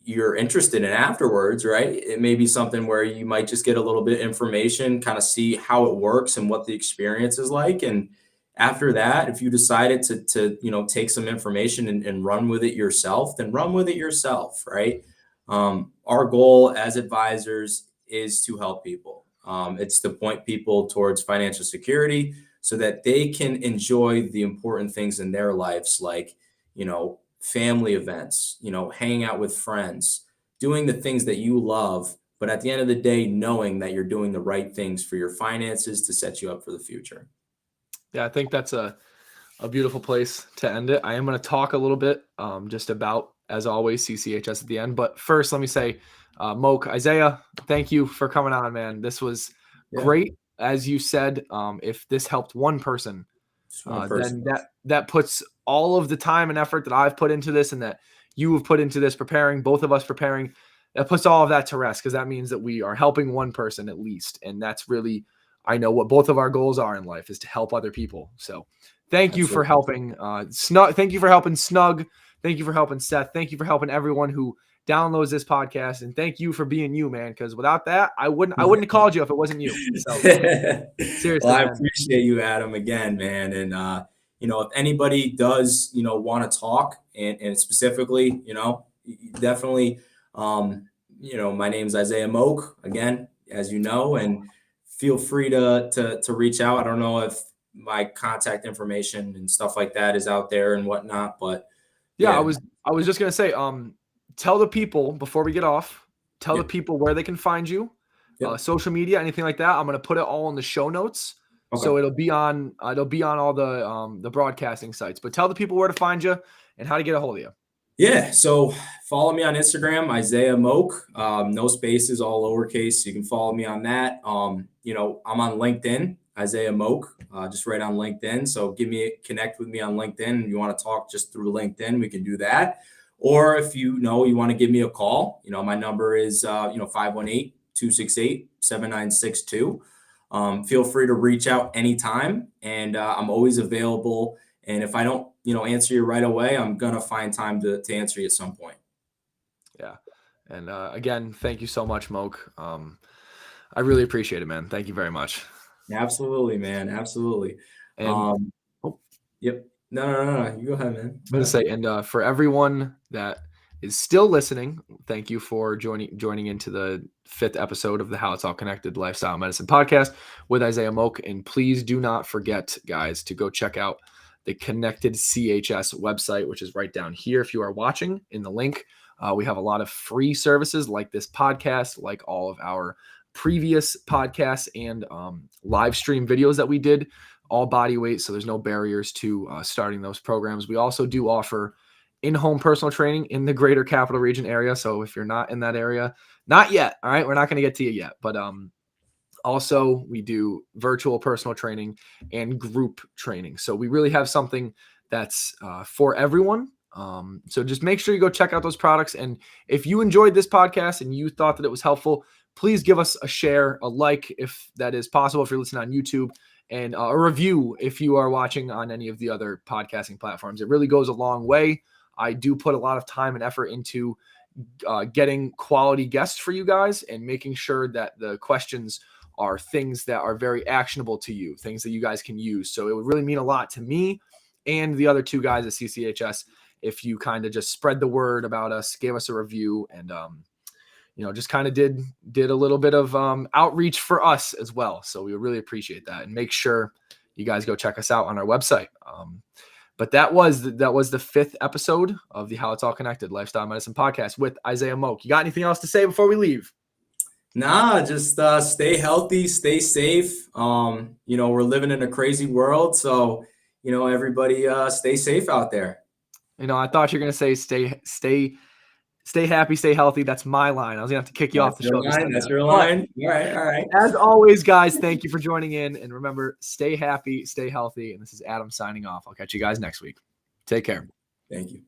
Speaker 2: you're interested in afterwards, right? It may be something where you might just get a little bit of information, kind of see how it works and what the experience is like. And after that, if you decided to take some information and run with it yourself, then run with it yourself, right? Our goal as advisors is to help people. It's to point people towards financial security so that they can enjoy the important things in their lives, like, family events, hanging out with friends, doing the things that you love, but at the end of the day, knowing that you're doing the right things for your finances to set you up for the future.
Speaker 1: Yeah, I think that's a beautiful place to end it. I am going to talk a little bit just about, as always, CCHS at the end. But first, let me say, Moak, Isaiah, thank you for coming on, man. This was great. As you said, if this helped one person, then that puts all of the time and effort that I've put into this and that you have put into this both of us preparing, that puts all of that to rest, because that means that we are helping one person at least. And that's really, I know what both of our goals are in life is to help other people. So thank you for helping Snug. Thank you for helping Snug. Thank you for helping Seth. Thank you for helping everyone who downloads this podcast. And thank you for being you, man. Because without that, I wouldn't have called you if it wasn't you. So seriously,
Speaker 2: well, I appreciate you, Adam, again, man. And if anybody does, want to talk and specifically, definitely, my name's Isaiah Moak, again, as you know, and feel free to reach out. I don't know if my contact information and stuff like that is out there and whatnot, but
Speaker 1: I was just going to say, tell the people before we get off, the people where they can find you, social media, anything like that. I'm going to put it all in the show notes. Okay. So it'll be on all the broadcasting sites, but tell the people where to find you and how to get a hold of you.
Speaker 2: Yeah, so follow me on Instagram, Isaiah Moak, no spaces, all lowercase. You can follow me on that. I'm on LinkedIn, Isaiah Moak, just right on LinkedIn. So connect with me on LinkedIn. And you want to talk just through LinkedIn, we can do that. Or if you want to give me a call, my number is 518-268-7962. Feel free to reach out anytime, and I'm always available. And if I don't, answer you right away, I'm gonna find time to answer you at some point.
Speaker 1: Yeah. And again, thank you so much, Moak. I really appreciate it, man. Thank you very much.
Speaker 2: Absolutely, man. Absolutely.
Speaker 1: And
Speaker 2: Um,
Speaker 1: oh,
Speaker 2: yep. No. You go ahead, man.
Speaker 1: I'm gonna say, and for everyone that is still listening, thank you for joining into the 5th episode of the How It's All Connected Lifestyle Medicine podcast with Isaiah Moak. And please do not forget, guys, to go check out the Connected CHS website, which is right down here if you are watching in the link. We have a lot of free services like this podcast, like all of our previous podcasts and live stream videos that we did, all body weight. So there's no barriers to starting those programs. We also do offer in-home personal training in the greater capital region area. So if you're not in that area, not yet, all right, we're not going to get to you yet, but also we do virtual personal training and group training. So we really have something that's for everyone. So just make sure you go check out those products. And if you enjoyed this podcast and you thought that it was helpful, please give us a share, a like, if that is possible, if you're listening on YouTube, and a review if you are watching on any of the other podcasting platforms. It really goes a long way. I do put a lot of time and effort into getting quality guests for you guys and making sure that the questions are things that are very actionable to you, things that you guys can use. So it would really mean a lot to me and the other two guys at CCHS if you kind of just spread the word about us, gave us a review, and just kind of did a little bit of outreach for us as well. So we really appreciate that, and make sure you guys go check us out on our website. But that was the 5th episode of the How It's All Connected Lifestyle Medicine podcast with Isaiah Moak. You got anything else to say before we leave?
Speaker 2: Nah, just stay healthy, stay safe. We're living in a crazy world, so everybody stay safe out there.
Speaker 1: I thought you were gonna say stay happy, stay healthy. That's my line. I was gonna have to kick you off the show.
Speaker 2: That's your line. All right.
Speaker 1: As always, guys, thank you for joining in, and remember, stay happy, stay healthy. And this is Adam signing off. I'll catch you guys next week. Take care.
Speaker 2: Thank you.